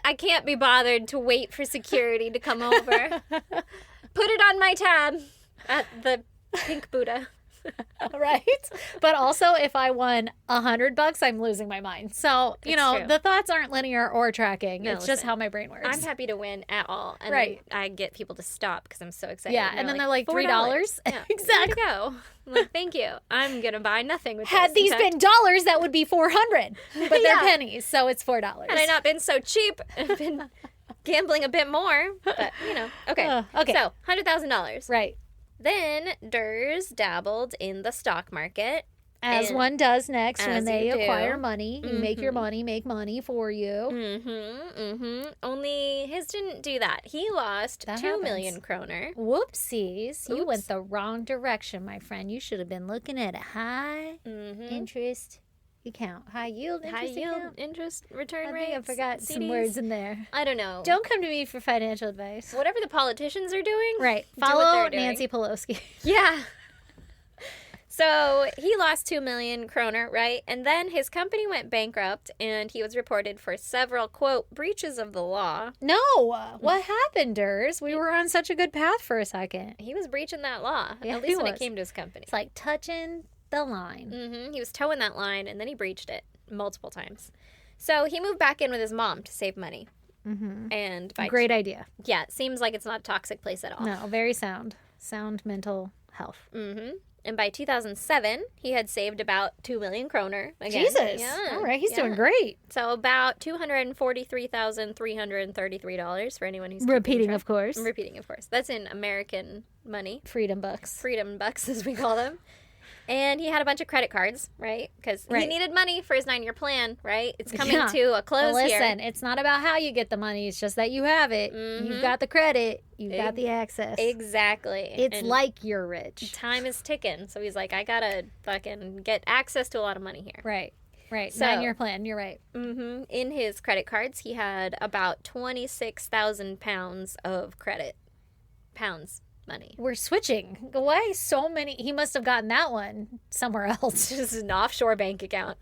I can't be bothered to wait for security to come over. Put it on my tab at the Pink Buddha. Right? But also, if I won $100, I'm losing my mind. So, you It's know, true. the thoughts aren't linear or tracking. No, it's just listen. how my brain works. I'm happy to win at all. And Right. then I get people to stop because I'm so excited. Yeah, and then they're like, $3. Yeah, Exactly. Way to go. I'm like, thank you. I'm going to buy nothing with Had this. these In fact, been dollars, that would be 400. But they're Yeah. pennies, so it's $4. had I not been so cheap and been gambling a bit more, but you know, okay. Okay. So $100,000. Right. Then Durs dabbled in the stock market. As And- one does next when as they you do. acquire money. You make your money make money for you. Only his didn't do that. He lost That 2 million kroner. Whoopsies. You Oops. went the wrong direction, my friend. You should have been looking at a high interest account. High yield interest High yield account. interest return I rates. think I forgot some CDs. words in there. I don't know. Don't come to me for financial advice. Whatever the politicians are doing. Right. do what Follow they're doing. Nancy Pelosi. Yeah. So he lost 2 million kroner, right? And then his company went bankrupt and he was reported for several, quote, breaches of the law. No. What happened, Durs? We were on such a good path for a second. He was breaching that law, Yeah, at he least when it was. came to his company. It's like touching the line. He was towing that line and then he breached it multiple times. So he moved back in with his mom to save money. And by Great idea. yeah, it seems like it's not a toxic place at all. No, very sound. Sound mental health. And by 2007, he had saved about 2 million kroner. Again. Jesus. Yeah. All right. He's yeah. doing great. So about $243,333 for anyone who's keeping Repeating, track. of course. Repeating, of course. That's in American money. Freedom bucks. Freedom bucks, as we call them. And he had a bunch of credit cards, right? Because he Right. needed money for his 9-year plan, right? It's coming Yeah. to a close Well, here. listen, it's not about how you get the money. It's just that you have it. You've got the credit. You've got the access. Exactly. It's And like you're rich. time is ticking. So he's like, I gotta fucking get access to a lot of money here. Right. Right. So- 9-year plan. You're right. In his credit cards, he had about 26,000 pounds of credit. Pounds. Money. We're switching. Why so many? He must have gotten that one somewhere else. This is an offshore bank account.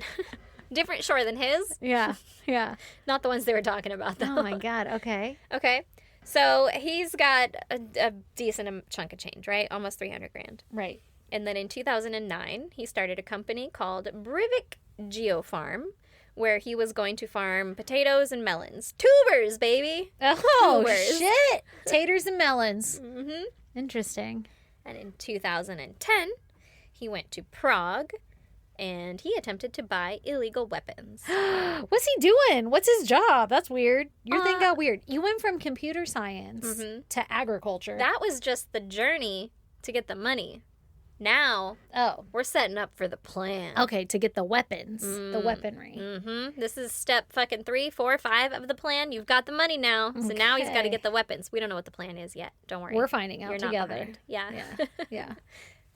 Different shore than his. Yeah. Yeah. Not the ones they were talking about, though. Oh my God. Okay. Okay. So he's got a decent chunk of change, right? Almost 300 grand. Right. And then in 2009, he started a company called Breivik Geofarm, where he was going to farm potatoes and melons. Tubers, baby! Oh, Tubers. shit. Taters and melons. Mm-hmm. Interesting. And in 2010, he went to Prague, and he attempted to buy illegal weapons. What's he doing? What's his job? That's weird. Your thing got weird. You went from computer science to agriculture. That was just the journey to get the money. Now, we're setting up for the plan. Okay, to get the weapons, the weaponry. This is step fucking 3, 4, 5 of the plan. You've got the money now. So now he's got to Okay. get the weapons. We don't know what the plan is yet. Don't worry. We're finding out You're together. not behind. Yeah. Yeah. Yeah.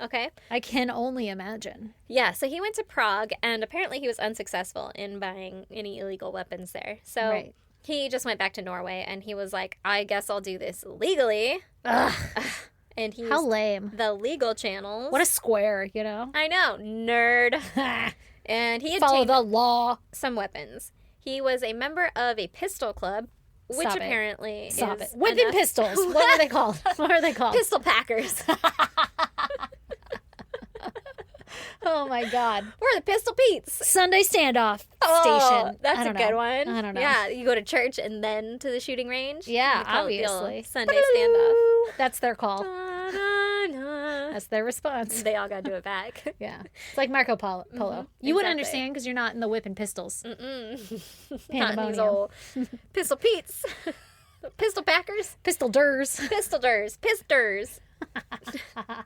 Okay. I can only imagine. Yeah, so he went to Prague, and apparently he was unsuccessful in buying any illegal weapons there. So Right. he just went back to Norway, and he was like, I guess I'll do this legally. Ugh. And he How used lame. the legal channels. What a square, you know? I know, nerd. And he Follow obtained the law. some weapons. He was a member of a pistol club, which Stop it. apparently Stop is it. Whipping enough- pistols. What are they called? What are they called? Pistol packers. Oh my God. Or the Pistol Pete's. Sunday standoff Oh, station. that's I a don't good know. one. I don't know. Yeah, you go to church and then to the shooting range. Yeah, You call it the old obviously. Sunday standoff. That's their call. Da-da-da. That's their response. They all got to do it back. Yeah. It's like Marco Polo. You wouldn't exactly. understand because you're not in the whipping pistols. Not in these Pandemonium. old Pistol Pete's. Pistol Packers. Pistol durs. Pistolers. Pisters.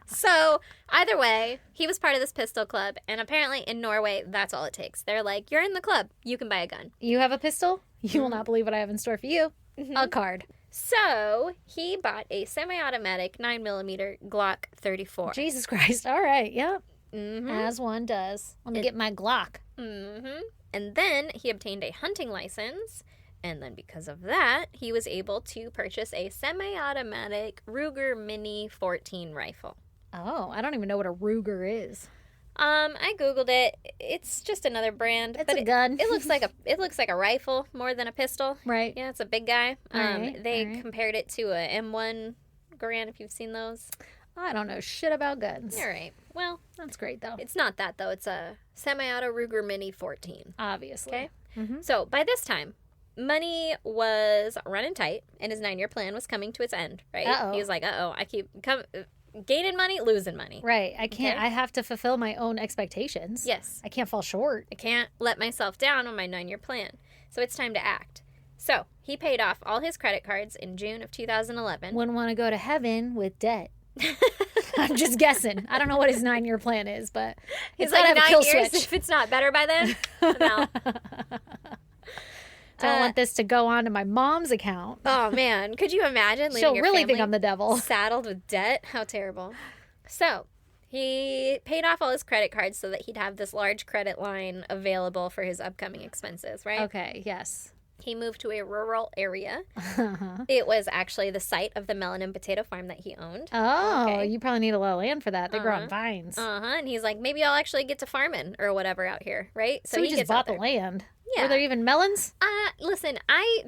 So, either way, he was part of this pistol club, and apparently in Norway, that's all it takes. They're like, you're in the club, you can buy a gun. You have a pistol? You will not believe what I have in store for you. A card. So, he bought a semi-automatic 9mm Glock 34. Jesus Christ. All right. Yep. Mm-hmm. As one does. Let me get my Glock. Mm-hmm. And then he obtained a hunting license, and then because of that, he was able to purchase a semi-automatic Ruger Mini 14 rifle. Oh, I don't even know what a Ruger is. I googled it. It's just another brand. It's but a gun. It looks like a rifle more than a pistol. Right. Yeah, it's a big guy. Alright, They alright. compared it to a M1 Garand, if you've seen those. I don't know shit about guns. All right. Well, That's great, though. it's not that though. It's a semi-auto Ruger Mini 14. Obviously. Okay. Mhm. So by this time, money was running tight, and his 9-year plan was coming to its end. Right. Uh-oh. He was like, I keep gaining money, losing money. Right. I can't. Okay. I have to fulfill my own expectations. Yes. I can't fall short. I can't let myself down on my 9-year plan. So it's time to act. So he paid off all his credit cards in June of 2011. Wouldn't want to go to heaven with debt. I'm just guessing. I don't know what his 9-year plan is, but He's it's gotta like, have a 9 kill years, switch. if it's not better by then, I'm out. Don't want this to go on to my mom's account. Oh, man. Could you imagine leaving She'll your really family think I'm the devil. saddled with debt? How terrible. So he paid off all his credit cards so that he'd have this large credit line available for his upcoming expenses, right? Okay, yes. He moved to a rural area. It was actually the site of the melon and potato farm that he owned. Oh, Okay. you probably need a lot of land for that. They grow on vines. And he's like, maybe I'll actually get to farming or whatever out here, right? so he just gets out bought the there. land. Yeah. Were there even melons? Listen,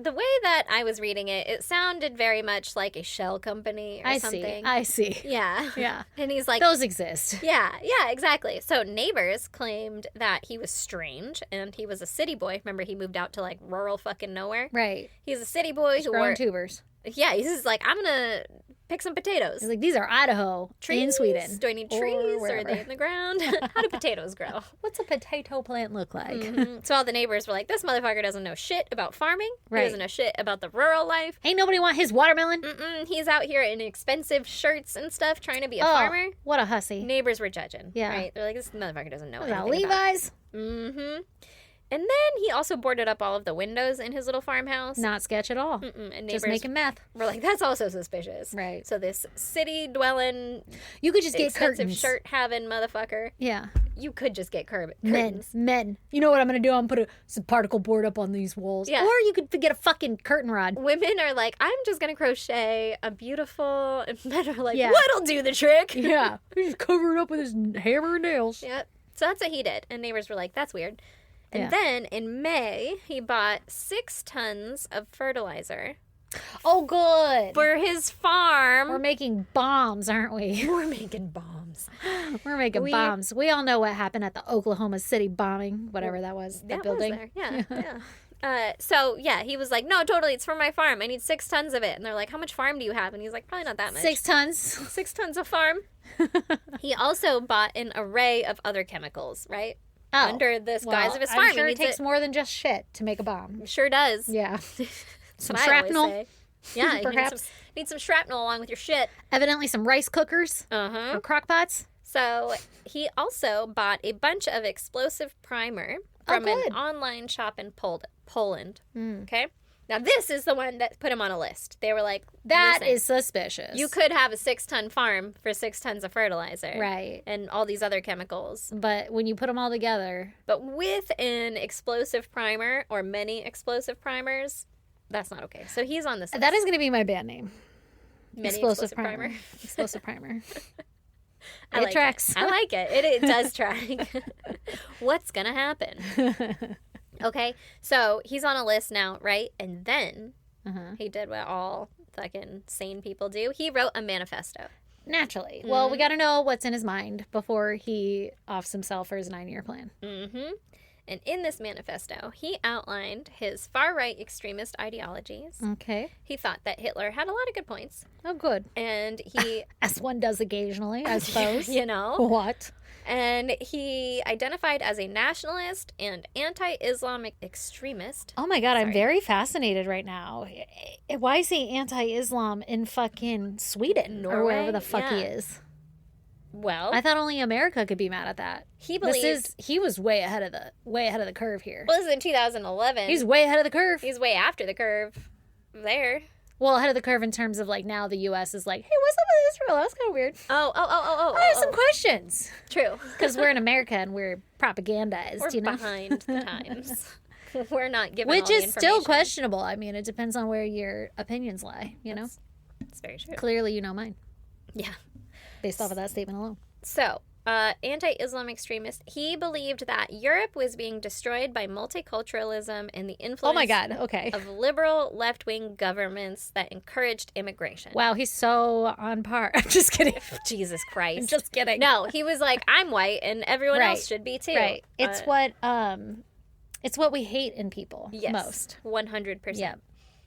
the way that I was reading it, it sounded very much like a shell company or I something. see. I see. Yeah. Yeah. And he's like, Those exist. yeah, exactly. So neighbors claimed that he was strange and he was a city boy. Remember, he moved out to like rural fucking nowhere. Right. He's a city boy who Growing wore tubers. Yeah, he's just like, I'm gonna pick some potatoes. He's like, these are Idaho Trees? in Sweden. Do I need trees or are they in the ground? How do potatoes grow? What's a potato plant look like? Mhm. So all the neighbors were like, this motherfucker doesn't know shit about farming. Right. He doesn't know shit about the rural life. Ain't nobody want his watermelon? He's out here in expensive shirts and stuff trying to be a farmer. What a hussy. Neighbors were judging. Yeah. Right? They're like, this motherfucker doesn't know Was that anything about Levi's? Mm-hmm. And then he also boarded up all of the windows in his little farmhouse. Not sketch at all. And neighbors Just making meth. were like, that's also suspicious. Right. So this city-dwelling, You could just get expensive curtains. shirt-having motherfucker, Yeah. you could just get curtains. Men. You know what I'm going to do? I'm going to put some particle board up on these walls. Yeah. Or you could get a fucking curtain rod. Women are like, I'm just going to crochet a beautiful... And men are like, Yeah. what'll do the trick? Yeah. He's covered up with his hammer and nails. Yep. So that's what he did. And neighbors were like, that's weird. And Yeah. then in May, he bought 6 tons of fertilizer Oh, good. for his farm. We're making bombs, aren't we? We're making bombs. We're making We- bombs. We all know what happened at the Oklahoma City bombing, whatever that was, that building. Was there. Yeah, yeah. So, yeah, he was like, no, totally, it's for my farm. I need 6 tons of it. And they're like, how much farm do you have? And he's like, probably not that much. 6 tons. 6 tons of farm. He also bought an array of other chemicals, right? Oh, Under this guise of his farm. I'm He sure it needs takes more than just shit to make a bomb. Sure does. Yeah. That's Some what I always shrapnel. say. Yeah, you Perhaps. need some shrapnel along with your shit. Evidently some rice cookers Uh-huh. or crock pots. So he also bought a bunch of explosive primer from an good. online shop in Poland. Mm. Okay? Now, this is the one that put him on a list. They were like, That "Listen, is suspicious. you could have a 6-ton farm for 6 tons of fertilizer. Right. And all these other chemicals. But when you put them all together, But with an explosive primer or many explosive primers, that's not okay. So he's on this list. that is going to be my band name. Many Explosive primer. Explosive primer. I It like tracks. It. I like it. It does track. What's going to happen? Okay, so he's on a list now, right? And then he did what all fucking sane people do. He wrote a manifesto. Naturally. Well, we got to know what's in his mind before he offs himself for his 9-year plan. Mm-hmm. And in this manifesto, he outlined his far-right extremist ideologies. Okay. He thought that Hitler had a lot of good points. Oh, good. And he, As one does occasionally, I suppose. you know, What? and he identified as a nationalist and anti-Islamic extremist. Oh my God, I'm Sorry. very fascinated right now. Why is he anti-Islam in fucking Sweden or wherever the fuck he yeah. is? Well, I thought only America could be mad at that. he believes... He was way ahead of the curve here. Well, this is in 2011. He's way ahead of the curve. He's way after the curve there. Well, ahead of the curve in terms of like now the U.S. is like, hey, what's up with Israel? That's kind of weird. Oh. I have some questions True. because we're in America and we're propagandized, We're you know, behind the times. We're not given which all the is still information. questionable. I mean, it depends on where your opinions lie. You know, It's very true. clearly you know mine Yeah. based off of that statement alone. So, anti-Islam extremist, he believed that Europe was being destroyed by multiculturalism and the influence Oh my God. Okay. of liberal left-wing governments that encouraged immigration. Wow, he's so on par. I'm just kidding. Jesus Christ. I'm just kidding. No, he was like, I'm white and everyone Right. else should be too. Right. It's what we hate in people Yes, most. 100%.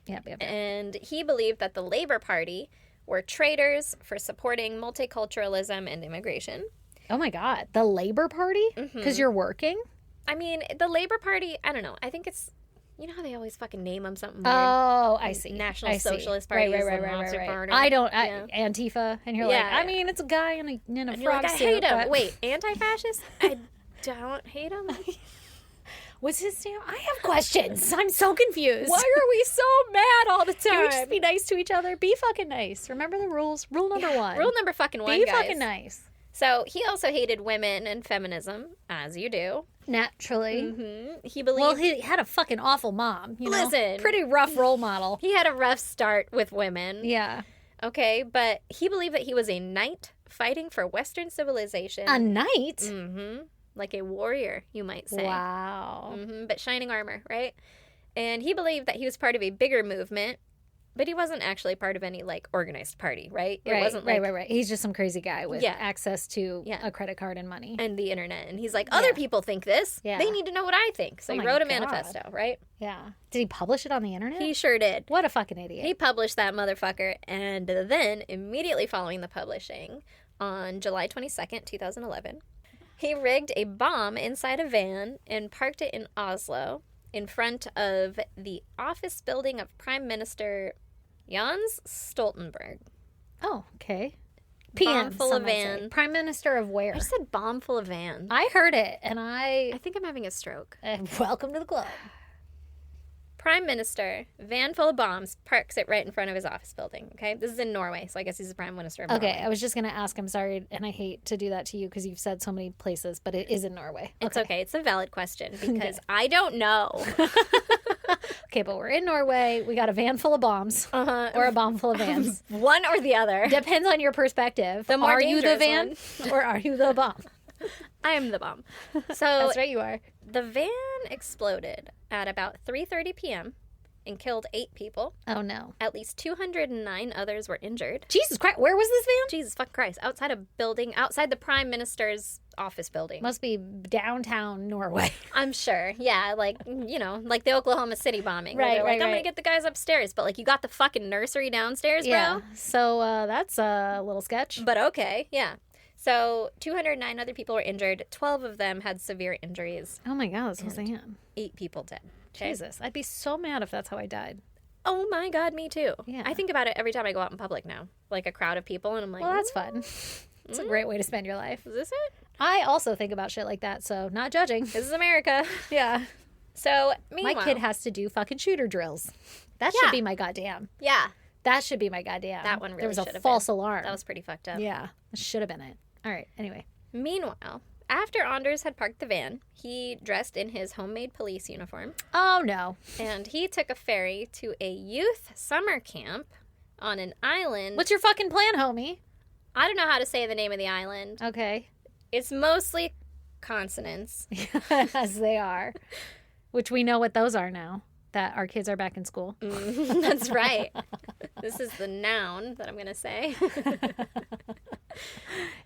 Yep. And he believed that the Labor Party were traitors for supporting multiculturalism and immigration. Oh my God. The Labor Party? Because you're working? I mean, the Labor Party, I don't know. I think it's, you know how they always fucking name them something weird? Oh, I see. National I see. Socialist Party Right, is right, the right, Monster right. Party. I don't, Yeah. Antifa. And you're Yeah, like, I yeah. mean, it's a guy in a And you're frog like, I suit. hate him. but- Wait, anti-fascist? I don't hate him. What's his name? I have questions. I'm so confused. Why are we so mad all the Can we just time? be nice to each other? Be fucking nice. Remember the rules. Rule number one. Rule number fucking one, Be guys. fucking nice. So he also hated women and feminism, as you do. Naturally. He believed Well, he had a fucking awful mom. You know? Listen. Pretty rough role model. he had a rough start with women. Yeah. Okay, but he believed that he was a knight fighting for Western civilization. A knight? Mm-hmm. Like a warrior, you might say. Wow. But shining armor, right? And he believed that he was part of a bigger movement But he wasn't actually part of any, like, organized party, right? It Right, wasn't like... right. He's just some crazy guy with access to a credit card and money. And the internet. And he's like, other people think this. Yeah. They need to know what I think. So he wrote a manifesto, right? Yeah. Did he publish it on the internet? He sure did. What a fucking idiot. He published that motherfucker. And then, immediately following the publishing, on July 22nd, 2011, he rigged a bomb inside a van and parked it in Oslo in front of the office building of Prime Minister Jens Stoltenberg. Oh, okay. Bomb full of van. Prime Minister of where? I just said bomb full of van. I heard it, and I think I'm having a stroke. Welcome to the club. Prime Minister, van full of bombs, parks it right in front of his office building, okay? This is in Norway, so I guess he's the Prime Minister of Norway. Okay, I was just going to ask, I'm sorry, and I hate to do that to you because you've said so many places, but it is in Norway. It's okay. It's a valid question because I don't know. Okay, but we're in Norway. We got a van full of bombs or a bomb full of vans. One or the other. Depends on your perspective. The more are you the dangerous van or are you the bomb? I am the bomb. So That's right, you are. the van exploded at about 3:30 p.m. and killed 8 people. Oh, no. At least 209 others were injured. Jesus Christ, where was this van? Jesus fuck Christ. Outside the Prime Minister's office building. Must be downtown Norway. I'm sure. Yeah, like, you know, like the Oklahoma City bombing. Right, like, I'm right. going to get the guys upstairs. But, like, you got the fucking nursery downstairs, bro? Yeah, so that's a little sketch. But okay, yeah. So 209 other people were injured. 12 of them had severe injuries. Oh, my God, that's so sad. 8 people dead. Okay? Jesus, I'd be so mad if that's how I died. Oh, my God, me too. Yeah. I think about it every time I go out in public now. Like a crowd of people, and I'm like, Well, that's fun. It's a great way to spend your life. Is this it? I also think about shit like that, so not judging. This is America. Yeah. So, meanwhile... My kid has to do fucking shooter drills. That Yeah. should be my goddamn. Yeah. That should be my goddamn. That one really There was should a have false been. alarm. That was pretty fucked up. Yeah. That should have been it. All right. Anyway. Meanwhile, after Anders had parked the van, he dressed in his homemade police uniform, Oh, no. and he took a ferry to a youth summer camp on an island. What's your fucking plan, homie? I don't know how to say the name of the island. Okay. It's mostly consonants. As they are. Which we know what those are now, that our kids are back in school. That's right. This is the noun that I'm going to say.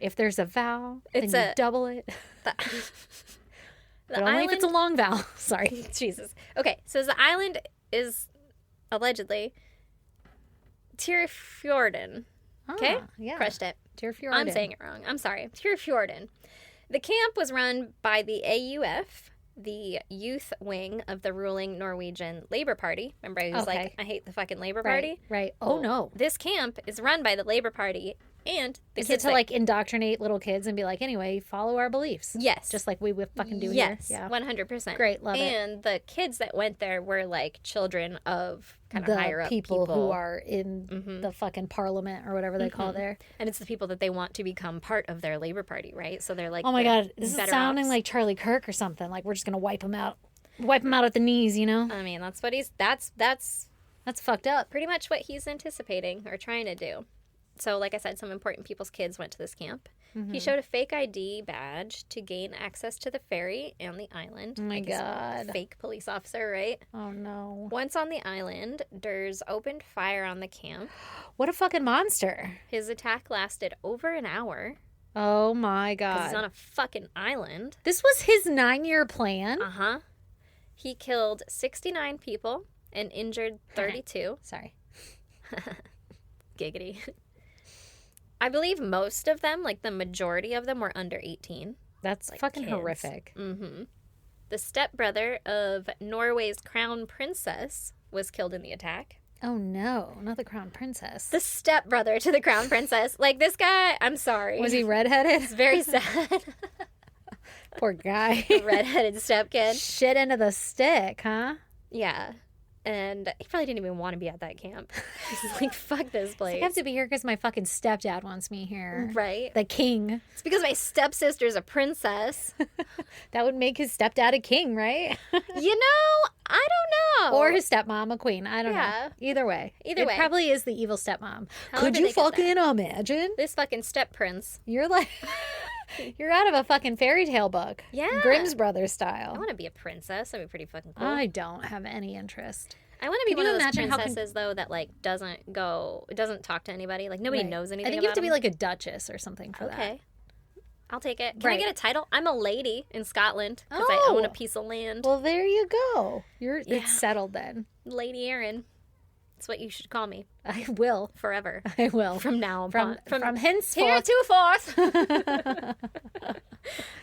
If there's a vowel, It's then you double it. The But only if it's a long vowel. Sorry. Jesus. Okay, so the island is allegedly Tyrfjorden. Okay? Yeah. Crushed it. Tyrfjorden. I'm saying it wrong. I'm sorry. Tyrfjorden. The camp was run by the AUF, the youth wing of the ruling Norwegian Labour Party. Remember, I was like, I hate the fucking Labour Party? Right. Oh, Well, no. This camp is run by the Labour Party and the Is kids it to, like, indoctrinate little kids and be like, anyway, follow our beliefs? Yes. Just like we would fucking do yes, here? Yeah. 100%. Great, love it. And the kids that went there were, like, children of kind of The higher up people who are in the fucking parliament or whatever they call there. And it's the people that they want to become part of their Labour Party, right? So they're like, Oh my the God, this is better sounding offs. like Charlie Kirk or something. Like we're just gonna wipe him out at the knees, you know? I mean, that's what that's That's fucked up. pretty much what he's anticipating or trying to do. So, like I said, some important people's kids went to this camp. He showed a fake ID badge to gain access to the ferry and the island. Oh my Like he's a God. fake police officer, right? Oh no. Once on the island, Durs opened fire on the camp. What a fucking monster. His attack lasted over an hour Oh my because it's God. on a fucking island. This was his 9-year plan? Uh-huh. He killed 69 people and injured 32. Sorry. Giggity. I believe most of them, like the majority of them, were under 18. That's Like fucking kids. horrific. Mm-hmm. The stepbrother of Norway's crown princess was killed in the attack. Oh no, not the crown princess. The stepbrother to the crown princess. Like, this guy, I'm sorry. Was he redheaded? It's very sad. Poor guy. Redheaded stepkid. Shit into the stick, huh? Yeah. And he probably didn't even want to be at that camp. He's like, fuck this place. I have to be here because my fucking stepdad wants me here. Right? The king. It's because my stepsister's a princess. That would make his stepdad a king, right? You know, I don't know. Or his stepmom a queen. I don't Yeah. know. Either way. Either way. It probably is the evil stepmom. However Could they you get that. fucking imagine? This fucking step prince. You're like... You're out of a fucking fairy tale book. Yeah. Grimm's Brothers I style. want to be a princess. That'd be pretty fucking cool. I don't have any interest. I want to be Can one you of those imagine how princesses, though, that, like, doesn't talk to anybody. Like, nobody Right. knows anything I think about you have to be them. like a duchess or something for that. Okay. I'll take it. Can I Right. get a title? I'm a lady in Scotland because I own a Oh. piece of land. Well, there you go. Yeah. It's settled then. Lady Erin. That's what you should call me I will. forever. I will. From now on. From henceforth. heretofore.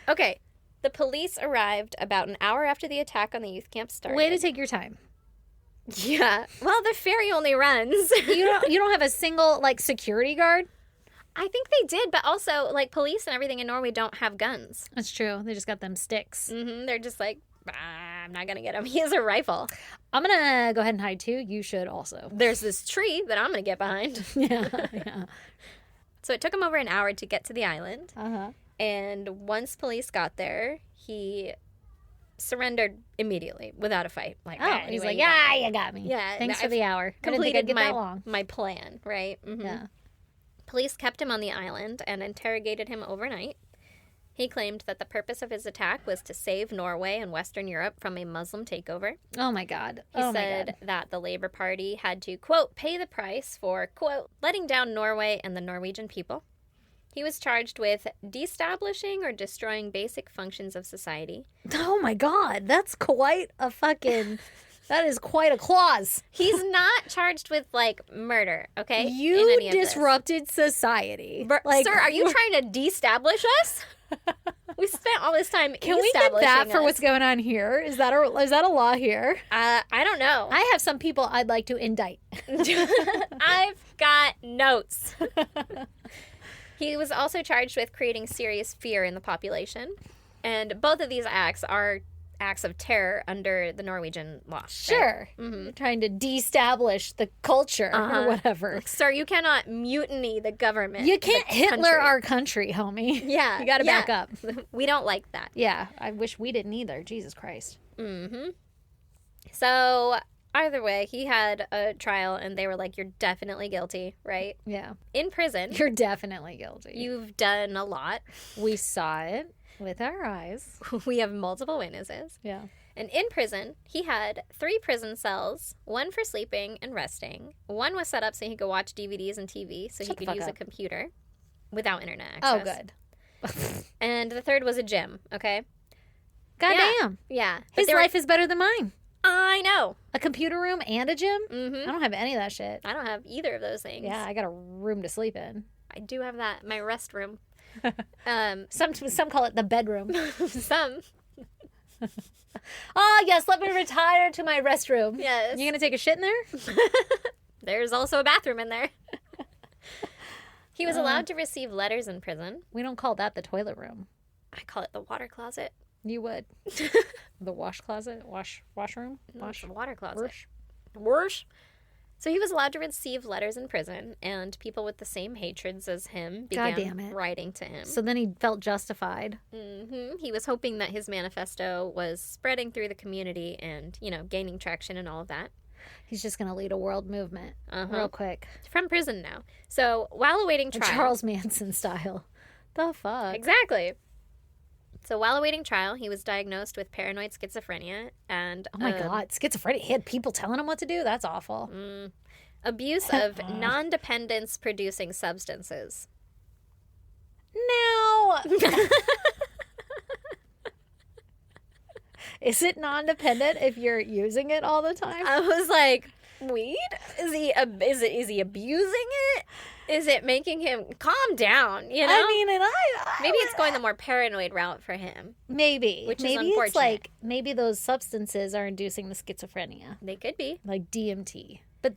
Okay. The police arrived about an hour after the attack on the youth camp started. Way to take your time. Yeah. Well, the ferry only runs. You don't have a single like security guard? I think they did, but also, like, police and everything in Norway don't have guns. That's true. They just got them sticks. They're just like, I'm not going to get him. He has a rifle. I'm going to go ahead and hide too. You should also. There's this tree that I'm going to get behind. Yeah. So it took him over an hour to get to the island. Uh-huh. And once police got there, he surrendered immediately without a fight. Like, Oh, he's like, yeah, you got me. Yeah, Thanks for I've the hour. I didn't think I'd completed get that long. my plan, right? Yeah. Police kept him on the island and interrogated him overnight. He claimed that the purpose of his attack was to save Norway and Western Europe from a Muslim takeover. Oh my God. He said that the Labour Party had to, quote, pay the price for, quote, letting down Norway and the Norwegian people. He was charged with destablishing or destroying basic functions of society. Oh my God. That's quite a fucking... That is quite a clause. He's not charged with, like, murder, okay? You disrupted society. Sir, are you trying to destablish us? We spent all this time Can we get that for what's going on here? Is that a law here? I don't know. I have some people I'd like to indict. I've got notes. He was also charged with creating serious fear in the population. And both of these acts are acts of terror under the Norwegian law. Sure. Mm-hmm. Trying to destablish the culture or whatever. Sir, you cannot mutiny the government. You can't Hitler our country, homie. Yeah. You got to back up. We don't like that. Yeah. I wish we didn't either. Jesus Christ. Mm-hmm. So either way, he had a trial and they were like, you're definitely guilty, right? Yeah. In prison. You're definitely guilty. You've done a lot. We saw it with our eyes. We have multiple witnesses. Yeah. And in prison, he had 3 prison cells, 1 for sleeping and resting. 1 was set up so he could watch DVDs and TV, so he could use a computer without internet access. Oh, good. And the 3rd was a gym, okay? Goddamn. Yeah. His life is better than mine. I know. A computer room and a gym? Mm-hmm. I don't have any of that shit. I don't have either of those things. Yeah, I got a room to sleep in. I do have that, my rest room. Some call it the bedroom. Some. Oh, yes, let me retire to my restroom. Yes. You going to take a shit in there? There's also a bathroom in there. He was allowed to receive letters in prison. We don't call that the toilet room. I call it the water closet. You would. The wash closet? Washroom? Wash water closet. Worse. So he was allowed to receive letters in prison, and people with the same hatreds as him began writing to him. So then he felt justified. Mm-hmm. He was hoping that his manifesto was spreading through the community and, gaining traction and all of that. He's just going to lead a world movement real quick. From prison now. So while awaiting trial... Charles Manson style. The fuck? Exactly. So while awaiting trial, he was diagnosed with paranoid schizophrenia and... Oh my God, schizophrenia. He had people telling him what to do? That's awful. Abuse of non-dependence producing substances. Now... Is it non-dependent if you're using it all the time? I was like, weed? Is he abusing it? Is it making him calm down? I mean, and maybe it's going the more paranoid route for him. Maybe, which maybe is unfortunate. It's like maybe those substances are inducing the schizophrenia. They could be like DMT, but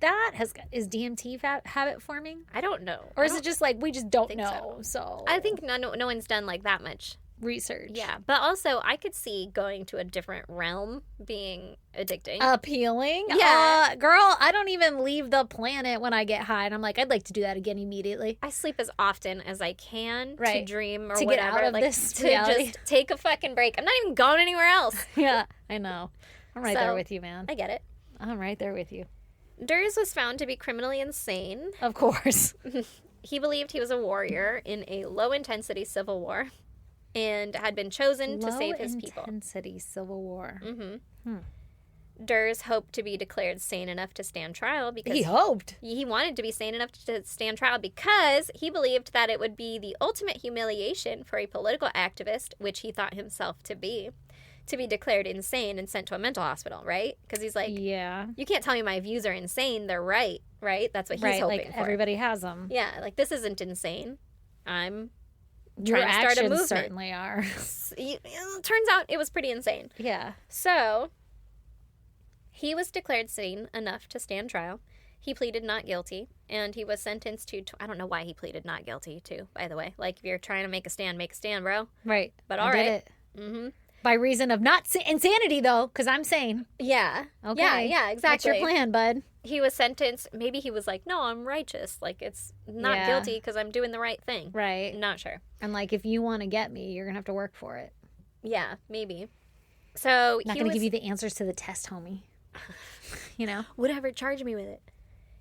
is DMT habit forming? I don't know, or is it just like we just don't know? So I think no one's done like that much research. Yeah, but also I could see going to a different realm being addicting. Appealing? Yeah. Girl, I don't even leave the planet when I get high, and I'm like, I'd like to do that again immediately. I sleep as often as I can to dream or to whatever. Get out of like, this to reality. Just take a fucking break. I'm not even going anywhere else. Yeah, I know. I'm right there with you, man. I get it. I'm right there with you. Durs was found to be criminally insane. Of course. He believed he was a warrior in a low-intensity civil war and had been chosen to save his people. Low-intensity civil war. Mm-hmm. Durs hoped to be declared sane enough to stand trial because He hoped. he wanted to be sane enough to stand trial because he believed that it would be the ultimate humiliation for a political activist, which he thought himself to be declared insane and sent to a mental hospital, right? Because he's like, Yeah. you can't tell me my views are insane. They're right? That's what he's Right, hoping like for. everybody has them. Yeah, like this isn't insane. I'm Your trying to start a actions movement. certainly are. Turns out it was pretty insane. Yeah. So, he was declared sane enough to stand trial. He pleaded not guilty, and he was sentenced to... I don't know why he pleaded not guilty, too, by the way. Like, if you're trying to make a stand, bro. Right. But I all did right. it. Mm-hmm. By reason of not insanity, though, because I'm sane. Yeah. Okay. Yeah, exactly. What's your plan, bud? He was sentenced... Maybe he was like, no, I'm righteous. Like, it's not guilty because I'm doing the right thing. Right. Not sure. And, like, if you want to get me, you're going to have to work for it. Yeah, maybe. So, Not going to give you the answers to the test, homie. You know? Whatever, charge me with it.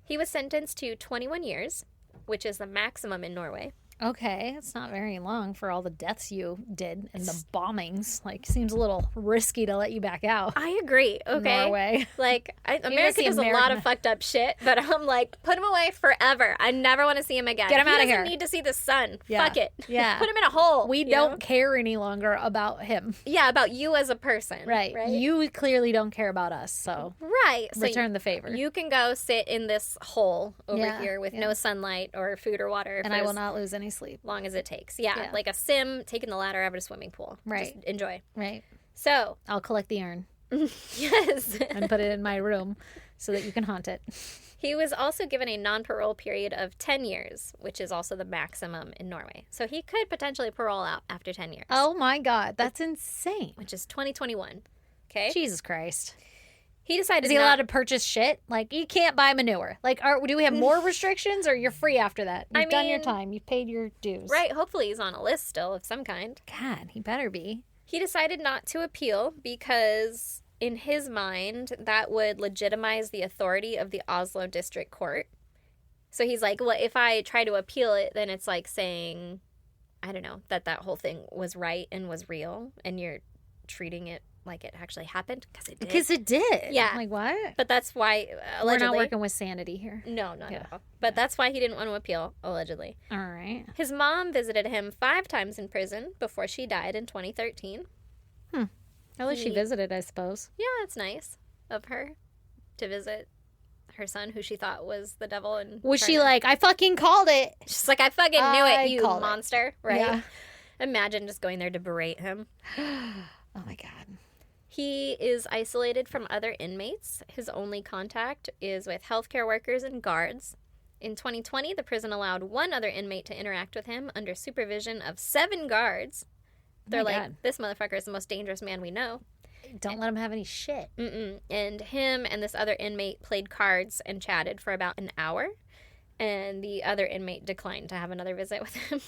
He was sentenced to 21 years, which is the maximum in Norway. Okay, it's not very long for all the deaths you did and the bombings. Like, seems a little risky to let you back out. I agree, okay? Norway. Like, America see does a lot American- of fucked up shit, but I'm like, put him away forever. I never want to see him again. Get him He outta doesn't here. need to see the sun. Yeah. Fuck it. Yeah. Put him in a hole. We you don't know? care any longer about him. Yeah, about you as a person. Right. Right? You clearly don't care about us, so Right. So return the favor. you can go sit in this hole over Yeah, here with yeah. no sunlight or food or water and for I will as not lose any sleep. long as it takes. Yeah, Yeah. like a sim taking the ladder out of a swimming pool. Right. Just enjoy. Right. So, I'll collect the urn yes. and put it in my room so that you can haunt it. He was also given a non-parole period of 10 years, which is also the maximum in Norway. So he could potentially parole out after 10 years. Oh my God, that's insane. Which is 2021. Okay? Jesus Christ. He decided Is he not- allowed to purchase shit? Like, you can't buy manure. Like, do we have more restrictions or you're free after that? You've done your mean- time. You've paid your dues. Right, hopefully he's on a list still of some kind. God, he better be. He decided not to appeal because, in his mind, that would legitimize the authority of the Oslo District Court. So he's like, well, if I try to appeal it, then it's like saying, I don't know, that whole thing was right and was real, and you're treating it like it actually happened because it did. Because it did. Yeah. Like, what? But that's why, We're allegedly... not working with sanity here. No, not Yeah. at all. But that's why he didn't want to appeal, allegedly. All right. His mom visited him 5 times in prison before she died in 2013. At least she visited, I suppose. Yeah, it's nice of her to visit her son, who she thought was the devil. And Was she like, I fucking called it? She's like, I fucking knew I it, you called it. monster. Right? Yeah. Imagine just going there to berate him. Oh my God. He is isolated from other inmates. His only contact is with healthcare workers and guards. In 2020, the prison allowed 1 other inmate to interact with him under supervision of 7 guards. They're like, God. this motherfucker is the most dangerous man we know. Don't let him have any shit. Mm-mm. And him and this other inmate played cards and chatted for about an hour. And the other inmate declined to have another visit with him.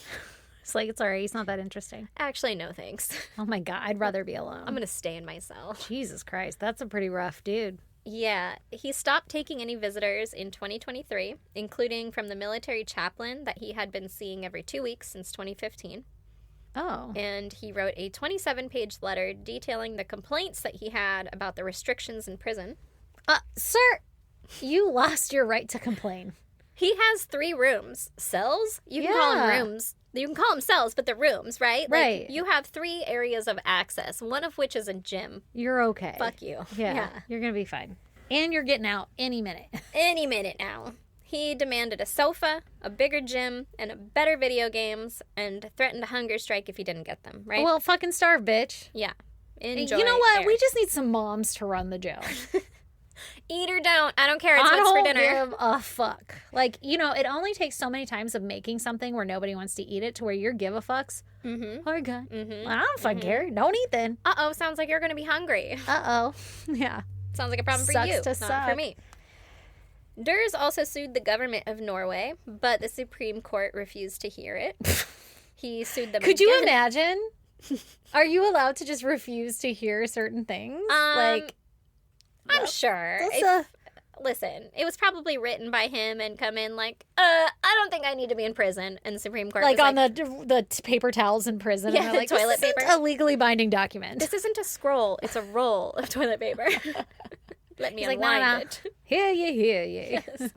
It's like, it's all right. He's not that interesting. Actually, no thanks. Oh my God. I'd rather be alone. I'm going to stay in my cell. Jesus Christ. That's a pretty rough dude. Yeah, he stopped taking any visitors in 2023, including from the military chaplain that he had been seeing every 2 weeks since 2015. Oh. And he wrote a 27-page letter detailing the complaints that he had about the restrictions in prison. Sir, you lost your right to complain. He has 3 rooms. Cells? You can call them Yeah. rooms. You can call them cells, but they're rooms, right? Right. Like, you have 3 areas of access, one of which is a gym. You're okay. Fuck you. Yeah. You're going to be fine. And you're getting out any minute. Any minute now. He demanded a sofa, a bigger gym, and better video games, and threatened a hunger strike if he didn't get them, right? Well, fucking starve, bitch. Yeah. Enjoy. You know what? Eric. We just need some moms to run the jail. Eat or don't. I don't care. It's I what's for don't dinner. give a fuck. Like, you know, it only takes so many times of making something where nobody wants to eat it to where your give a fucks. Mm-hmm. Oh, good. Mm-hmm. I don't fucking care. Don't eat then. Uh-oh, sounds like you're going to be hungry. Uh-oh. Yeah. Sounds like a problem for Sucks you, to not for suck. me. Durs also sued the government of Norway, but the Supreme Court refused to hear it. He sued them Could you again. imagine? Are you allowed to just refuse to hear certain things? Like, I'm sure. that's Listen, it was probably written by him and come in like, I don't think I need to be in prison. And the Supreme Court like was on the paper towels in prison. Yeah, and they're the like, toilet this isn't paper. a legally binding document. this isn't a scroll, it's a roll of toilet paper. let me He's like, unwind nah. it. Hear you. Yes.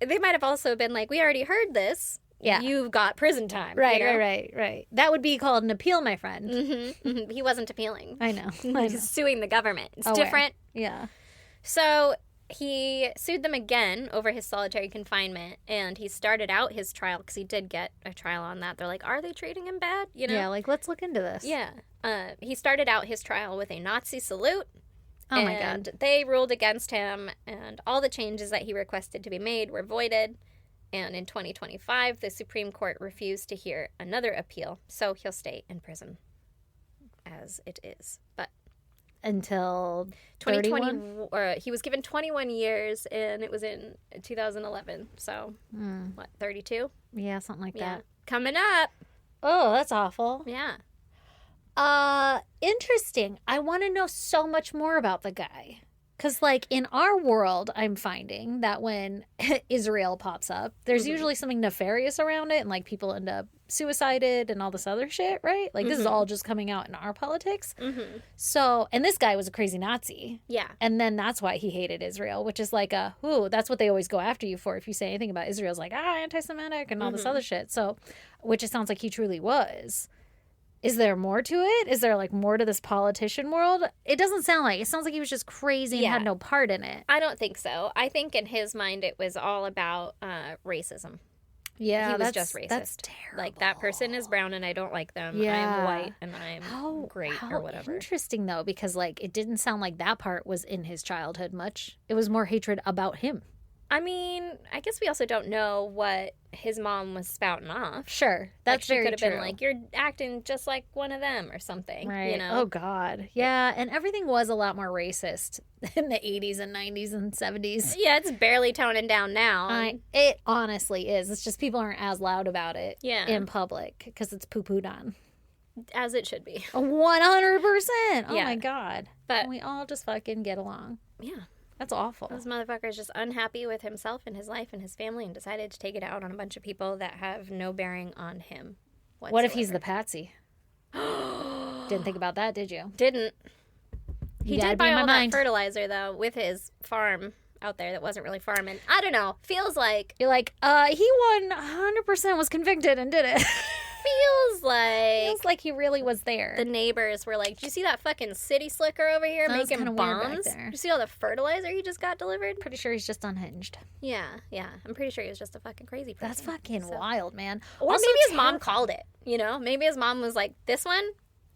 They might have also been like, we already heard this. Yeah. You've got prison time. Right, you know? right. That would be called an appeal, my friend. He wasn't appealing. I know. He's suing the government. It's Aware. different. Yeah. So he sued them again over his solitary confinement, and he started out his trial, because he did get a trial on that. They're like, are they treating him bad? You know? Yeah, like, let's look into this. Yeah. He started out his trial with a Nazi salute. Oh, my And God. they ruled against him, and all the changes that he requested to be made were voided. And in 2025, the Supreme Court refused to hear another appeal, so he'll stay in prison as it is. But Until 2020, he was given 21 years, and it was in 2011. So, what, 32? Yeah, something like Yeah. that. Coming up. Oh, that's awful. Yeah. Interesting. I want to know so much more about the guy. Because, like, in our world, I'm finding that when Israel pops up, there's usually something nefarious around it, and, like, people end up suicided and all this other shit, right? Like, this is all just coming out in our politics. So, and this guy was a crazy Nazi. Yeah. And then that's why he hated Israel, which is like that's what they always go after you for. If you say anything about Israel, it's like, anti-Semitic and all this other shit. So, which it sounds like he truly was. Is there more to it? Is there, like, more to this politician world? It doesn't sound like. It sounds like he was just crazy and had no part in it. I don't think so. I think in his mind it was all about racism. Yeah, he was just racist. That's terrible. Like, that person is brown and I don't like them. Yeah. I'm white and I'm great or whatever. Interesting, though, because, like, it didn't sound like that part was in his childhood much. It was more hatred about him. I mean, I guess we also don't know what his mom was spouting off. Sure, that's very true. She could have been like, you're acting just like one of them or something. Right. You know? Oh, God. Yeah, and everything was a lot more racist in the 80s and 90s and 70s. Yeah, it's barely toning down now. It honestly is. It's just people aren't as loud about it in public because it's poo-pooed on. As it should be. 100%. Oh, Yeah. my God. But and we all just fucking get along. yeah. That's awful. This motherfucker is just unhappy with himself and his life and his family and decided to take it out on a bunch of people that have no bearing on him whatsoever. What if he's the patsy? Didn't think about that, did you? Didn't. He gotta did be in buy my all mind. that fertilizer, though, with his farm out there that wasn't really farming. I don't know. Feels like... You're like, he 100% was convicted and did it. Feels like he really was there. The neighbors were like, do you see that fucking city slicker over here That was making kinda weird back bombs? there. You see all the fertilizer he just got delivered? Pretty sure he's just unhinged. Yeah. I'm pretty sure he was just a fucking crazy person. That's fucking wild, man. Or Also maybe his mom terrifying. called it, you know? Maybe his mom was like, this one?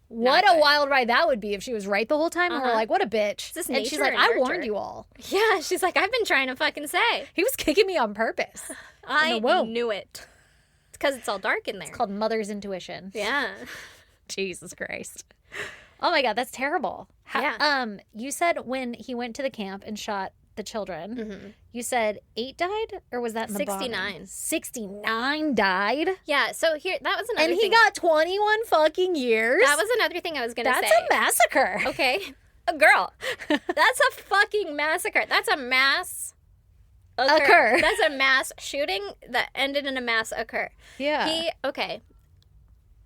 What Not a good. wild ride that would be if she was right the whole time and we're like, what a bitch. This And she's nature like, and I nurture. warned you all. Yeah, she's like, I've been trying to fucking say. He was kicking me on purpose. I womb. knew it. It's because it's all dark in there. It's called mother's intuition. Yeah. Jesus Christ. Oh my God, that's terrible. You said when he went to the camp and shot the children, you said 8 died? Or was that in the 69. bombing? 69 died? Yeah, so here, that was another And thing. he got 21 fucking years? That was another thing I was going to say. That's a massacre. Okay. Girl, that's a fucking massacre. That's a mass occur. That's a mass shooting that ended in a mass occur. Yeah. Okay.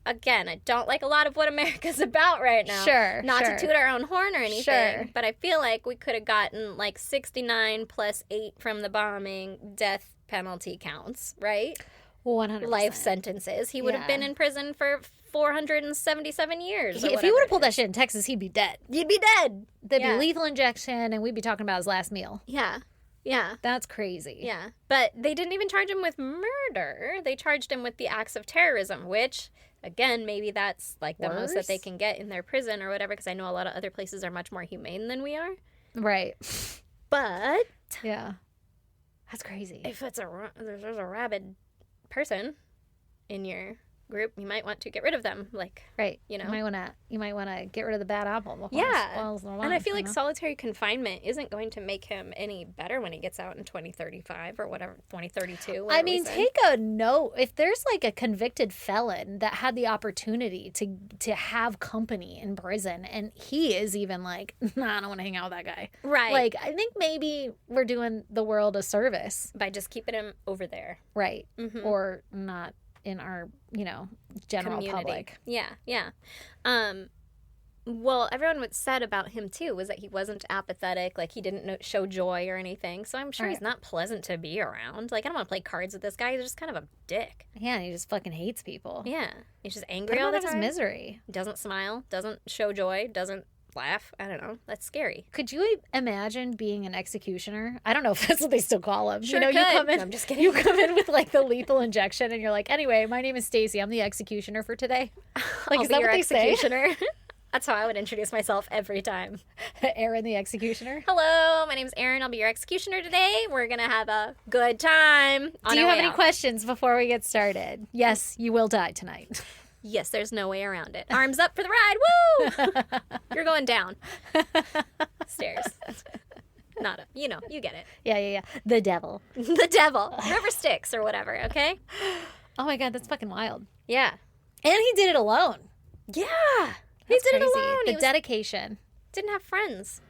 Again, I don't like a lot of what America's about right now. Sure, Not sure. to toot our own horn or anything, Sure. but I feel like we could have gotten like 69 plus 8 from the bombing death penalty counts, right? 100%. Life sentences. He would have been in prison for 477 years. If he would have pulled that shit in Texas, he'd be dead. You'd be dead. There'd be lethal injection, and we'd be talking about his last meal. Yeah. Yeah. That's crazy. Yeah. But they didn't even charge him with murder. They charged him with the acts of terrorism, which, again, maybe that's like the most that they can get in their prison or whatever, because I know a lot of other places are much more humane than we are. Right. But Yeah. That's crazy. if it's there's a rabid person in your group, you might want to get rid of them. Like, Right. you know? You might want to get rid of the bad apple. before it Yeah. spoils the And vine, I feel you like know? solitary confinement isn't going to make him any better when he gets out in 2035 or whatever, 2032. I whatever we mean, said. take a note. If there's like a convicted felon that had the opportunity to have company in prison, and he is even like, nah, I don't want to hang out with that guy. Right. Like, I think maybe we're doing the world a service. By just keeping him over there. Right. Mhm. Or not in our, general Community. public. Yeah. Well, everyone what said about him, too, was that he wasn't apathetic, like, he didn't show joy or anything, so I'm sure he's not pleasant to be around. Like, I don't want to play cards with this guy. He's just kind of a dick. Yeah, he just fucking hates people. Yeah. He's just angry all the time. His misery. Doesn't smile, doesn't show joy, doesn't laugh. I don't know. That's scary. Could you imagine being an executioner? I don't know if that's what they still call them. Sure you come in. No, I'm just kidding. You come in with like the lethal injection, and you're like, anyway, my name is Stacy. I'm the executioner for today. Like, I'll is be that your what they say? executioner. That's how I would introduce myself every time. Erin, the executioner. Hello, my name's Erin. I'll be your executioner today. We're gonna have a good time. Do you have any questions before we get started? Yes, you will die tonight. Yes, there's no way around it. Arms up for the ride. Woo! You're going down. Stairs. Not up. You know, you get it. Yeah. The devil. The devil. River Styx or whatever, okay? Oh my God, that's fucking wild. Yeah. And he did it alone. Yeah. He He did crazy. it alone. The He dedication. didn't have friends.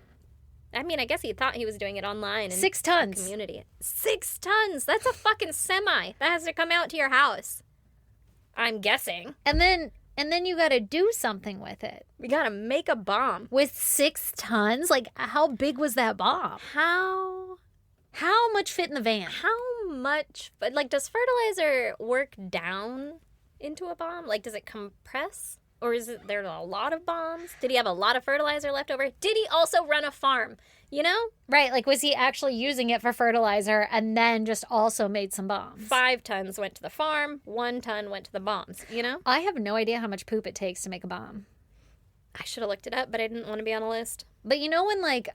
I mean, I guess he thought he was doing it online. And 6 tons. Community. 6 tons. That's a fucking semi. That has to come out to your house. I'm guessing. And then you got to do something with it. We gotta make a bomb. With 6 tons? Like, how big was that bomb? How much fit in the van? How much? But like, does fertilizer work down into a bomb? Like, does it compress? Or is it there a lot of bombs? Did he have a lot of fertilizer left over? Did he also run a farm? You know? Right, like was he actually using it for fertilizer and then just also made some bombs? 5 tons went to the farm, 1 ton went to the bombs, you know? I have no idea how much poop it takes to make a bomb. I should have looked it up, but I didn't want to be on a list. But you know when like,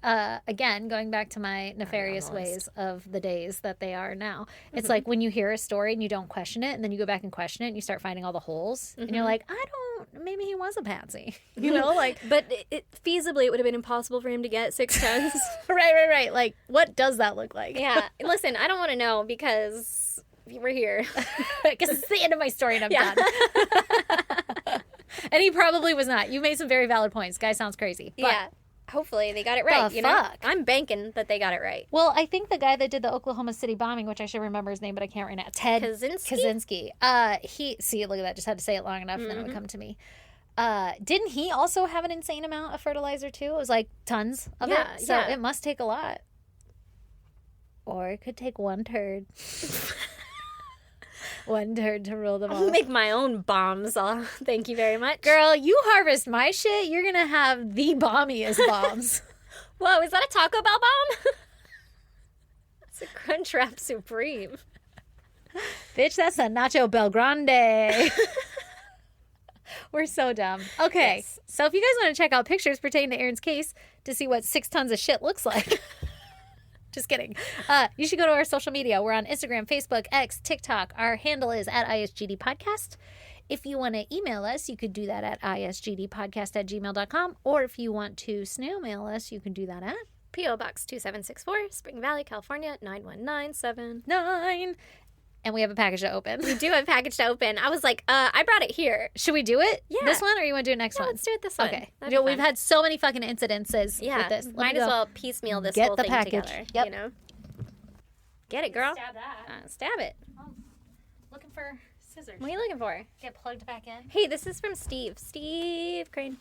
again, going back to my nefarious ways of the days that they are now, it's like when you hear a story and you don't question it and then you go back and question it and you start finding all the holes and you're like, maybe he was a patsy. You know, like. But feasibly, it would have been impossible for him to get 6 tons. Right. Like, what does that look like? Yeah. Listen, I don't want to know because we're here. Because it's the end of my story and I'm done. And he probably was not. You made some very valid points. Guy sounds crazy. But yeah. Hopefully they got it right, you know? I'm banking that they got it right. Well, I think the guy that did the Oklahoma City bombing, which I should remember his name, but I can't right now. Ted Kaczynski. Look at that. Just had to say it long enough and then it would come to me. Didn't he also have an insane amount of fertilizer too? It was like tons of it. So it must take a lot. Or it could take 1 turd. 1 turd to rule them all. I'll make my own bombs. Thank you very much. Girl, you harvest my shit, you're going to have the bombiest bombs. Whoa, is that a Taco Bell bomb? It's a Crunchwrap Supreme. Bitch, that's a Nacho Bel Grande. We're so dumb. Okay, so if you guys want to check out pictures pertaining to Erin's case to see what 6 tons of shit looks like... Just kidding. You should go to our social media. We're on Instagram, Facebook, X, TikTok. Our handle is at ISGD Podcast. If you want to email us, you could do that at isgdpodcast@gmail.com. Or if you want to snail mail us, you can do that at P.O. Box 2764, Spring Valley, California, 91979. And we have a package to open. We do have a package to open. I was like, I brought it here. Should we do it? Yeah. This one, or you want to do it next one? Let's do it this one. Okay. We've had so many fucking incidences with this. Might as well piecemeal this whole thing together. Yep. You know? Get it, girl. Stab that. Stab it. Looking for scissors. What are you looking for? Get plugged back in. Hey, this is from Steve. Steve Crane.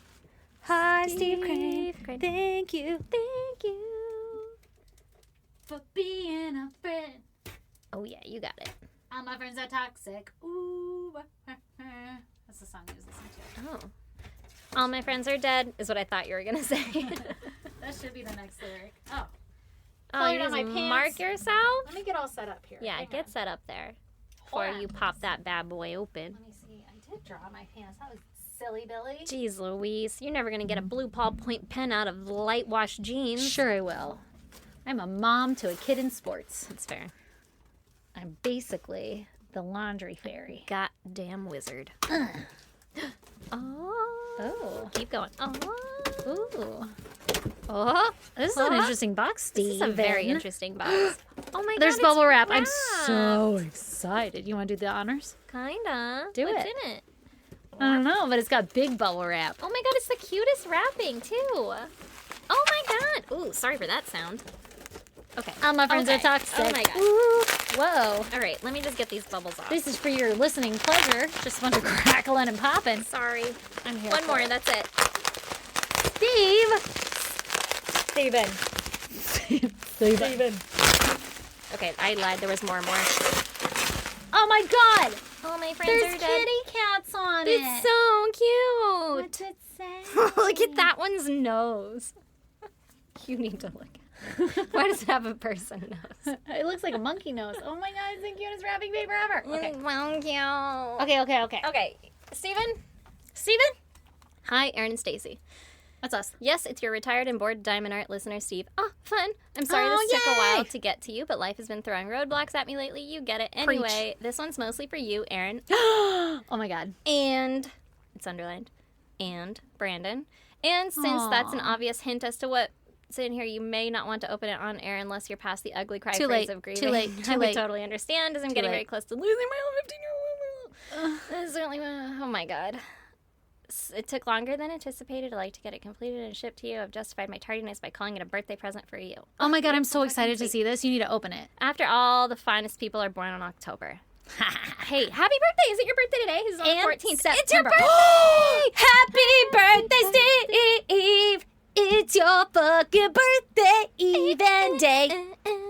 Hi, Steve Crane. Thank you. Thank you. For being a friend. Oh, yeah, you got it. All my friends are toxic. Ooh. That's the song he was listening to. Oh. All my friends are dead is what I thought you were going to say. That should be the next lyric. Oh. Oh, you just mark yourself? Let me get all set up here. Yeah, get set up there before you pop that bad boy open. Let me see. I did draw my pants. That was silly, Billy. Jeez Louise, you're never going to get a blue ballpoint pen out of light wash jeans. Sure I will. I'm a mom to a kid in sports. That's fair. I'm basically the laundry fairy. Goddamn wizard. Oh. Keep going. Ooh. Oh. This is an interesting box, Steve. This is a very interesting box. Oh my god. There's bubble wrap. I'm wrapped. so excited. You want to do the honors? Kinda. Do What's it. in it? I don't know, but it's got big bubble wrap. Oh my god, it's the cutest wrapping too. Oh my god. Ooh, sorry for that sound. Okay. All my friends are toxic. Oh my god. Ooh. Whoa. All right, let me just get these bubbles off. This is for your listening pleasure. Just a bunch of crackling and popping. Sorry. I'm here. One more, that's it. Steven. Steven. Okay, I lied. There was more and more. Oh my god! Oh, my friends There's are dead. kitty cats on it. It's so cute. What's it say? Look at that one's nose. You need to look. Why does it have a person nose? It looks like a monkey nose. Oh my god, it's the cutest wrapping paper ever. Okay. Well, cute. Okay. Okay, Steven? Hi, Erin and Stacy. That's us. Yes, it's your retired and bored Diamond Art listener, Steve. Oh, fun. I'm sorry Oh, this took a yay. while to get to you, but life has been throwing roadblocks at me lately. You get it. Anyway, this one's mostly for you, Erin. Oh my god. And, it's underlined, and Brandon. And since that's an obvious hint as to what's in here, you may not want to open it on air unless you're past the ugly cry Too phase late. of grieving. Too late. I would totally understand as I'm getting late. very close to losing my own 15-year-old. This is only, oh my god. It took longer than anticipated. I'd like to get it completed and shipped to you. I've justified my tardiness by calling it a birthday present for you. Oh my god, I'm so excited to see this. You need to open it. After all, the finest people are born in October. Hey, happy birthday! Is it your birthday today? It's on the 14th. It's your September. birthday! Happy birthday, Steve! It's your fucking birthday, even day.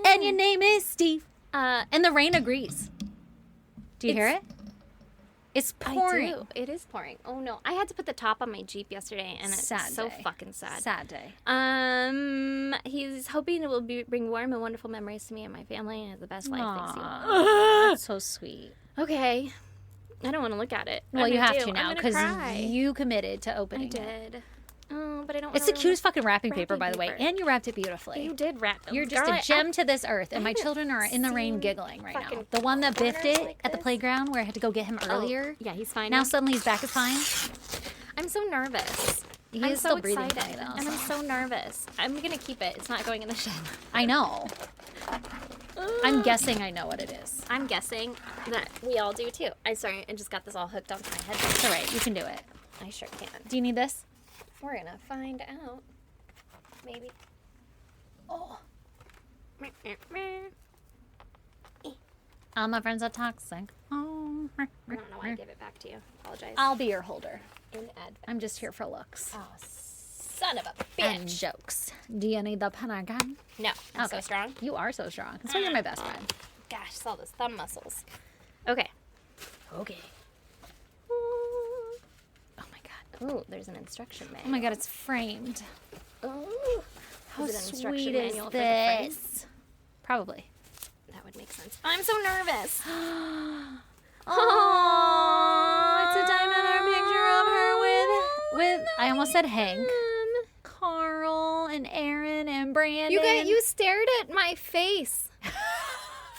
And your name is Steve. And the rain agrees. Do you hear it? It's pouring. I do. It is pouring. Oh no. I had to put the top on my Jeep yesterday and it's Sad so day. fucking sad. Sad day. He's hoping it will bring warm and wonderful memories to me and my family and the best life. Thanks you. Aw, that's so sweet. Okay. I don't want to look at it. Well, I you have do. to now I'm gonna because cry. you committed to I opening it. did. Oh, but I don't. It's the wanna- cutest fucking wrapping paper, Wrapping by the way. paper. And you wrapped it beautifully. You did wrap them. You're just Girl, a I- gem to this earth, and my haven't children are in the rain seen giggling right now. fucking The one that biffed it like at the this. playground where I had to go get him Oh, earlier. yeah, he's fine Now now. suddenly his back is fine. I'm so nervous. He I'm is so still breathing excited, funny, though, and I'm so- so nervous. I'm gonna keep it. It's not going in the shed. I know. I'm guessing I know what it is. I'm guessing that we all do too. I just got this all hooked onto my head. It's all right. You can do it. I sure can. Do you need this? We're gonna find out. Maybe. Oh. Meh, meh, meh. All my friends are toxic. Oh. I don't know why I gave it back to you. Apologize. I'll be your holder. In advance. I'm just here for looks. Oh, son of a And bitch. jokes. Do you need the pen again? No, I'm so Okay. strong. You are so strong. That's why you're my best friend. Gosh, it's all those thumb muscles. Okay. Okay. Oh my god. Ooh, there's an instruction manual. Oh my god, it's framed. Ooh. How Is it an instruction sweet is manual for the frame? this? Probably. That would make sense. I'm so nervous. Oh, it's a diamond art picture of her with I almost said Hank, Carl, and Erin, and Brandon. You stared at my face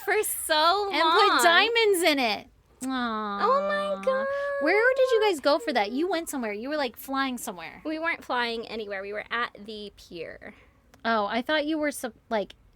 for so long. and put diamonds in it. Aww. Oh my god. Where did you guys go for that? You went somewhere. You were like flying somewhere. We weren't flying anywhere. We were at the pier. Oh, I thought you were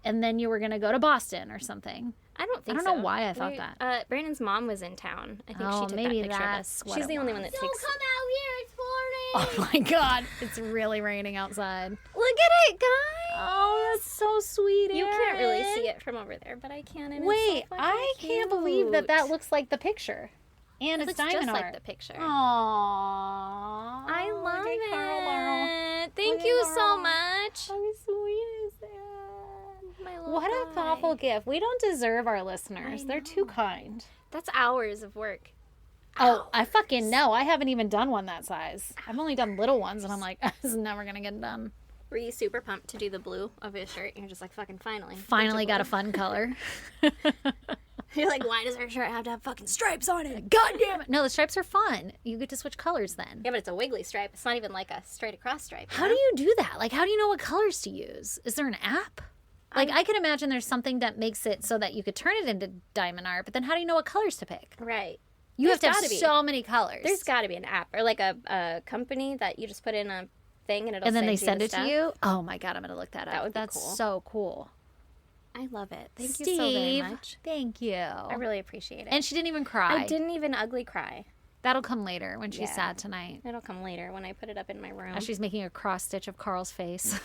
and then you were gonna go to Boston or something. I don't think I so. don't know why I thought that. Brandon's mom was in town. I think Oh, she took maybe that picture of that's us. what She's it the only one that was. takes. Don't come out here. It's pouring. Oh my god, it's really raining outside. Look at it, guys. Oh, that's so sweet. You can't really Erin. see it from over there, but I can. And Wait, it's so fucking I can't believe that cute. looks like the picture. And It it's looks diamond just art. like the picture. Aww. I love Look at Carl Laurel. it. Thank Look you at so Carl. much. How sweet is that? My little What a guy. thoughtful gift. We don't deserve our listeners. I They're too know. kind. That's hours of work. Oh, I fucking know. I haven't even done one that size. I've only done little ones, and I'm like, this is never going to get done. Were you super pumped to do the blue of his shirt? You're just like, fucking finally. Finally got a fun color. You're like, why does her shirt have to have fucking stripes on it? God damn it. No, the stripes are fun. You get to switch colors then. Yeah, but it's a wiggly stripe. It's not even like a straight across stripe. How do you do that? Like, how do you know what colors to use? Is there an app? Like, I can imagine there's something that makes it so that you could turn it into diamond art, but then how do you know what colors to pick? Right. You There's have to have gotta be. so many colors. There's got to be an app or like a company that you just put in a thing and it'll and then they send send you it the to stuff. you? Oh my God, I'm going to look that up. That would be That's cool. so cool. I love it. Thank Steve, you so very much. Thank you. I really appreciate it. And she didn't even cry. I didn't even ugly cry. That'll come later when she's Yeah. sad tonight. It'll come later when I put it up in my room. As she's making a cross stitch of Carl's face.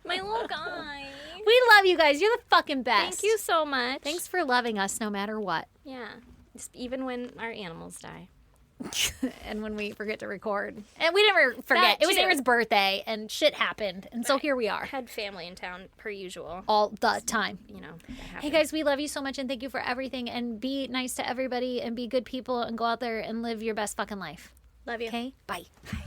My little guy. We love you guys. You're the fucking best. Thank you so much. Thanks for loving us no matter what. Yeah. Just even when our animals die. and when we forget to record. And we never forget. That It was too. Erin's birthday, and shit happened. And so here we are. Had family in town, per usual. All the time. You know, that Hey happens. guys, we love you so much and thank you for everything. And be nice to everybody and be good people and go out there and live your best fucking life. Love you. Okay? Bye. Bye.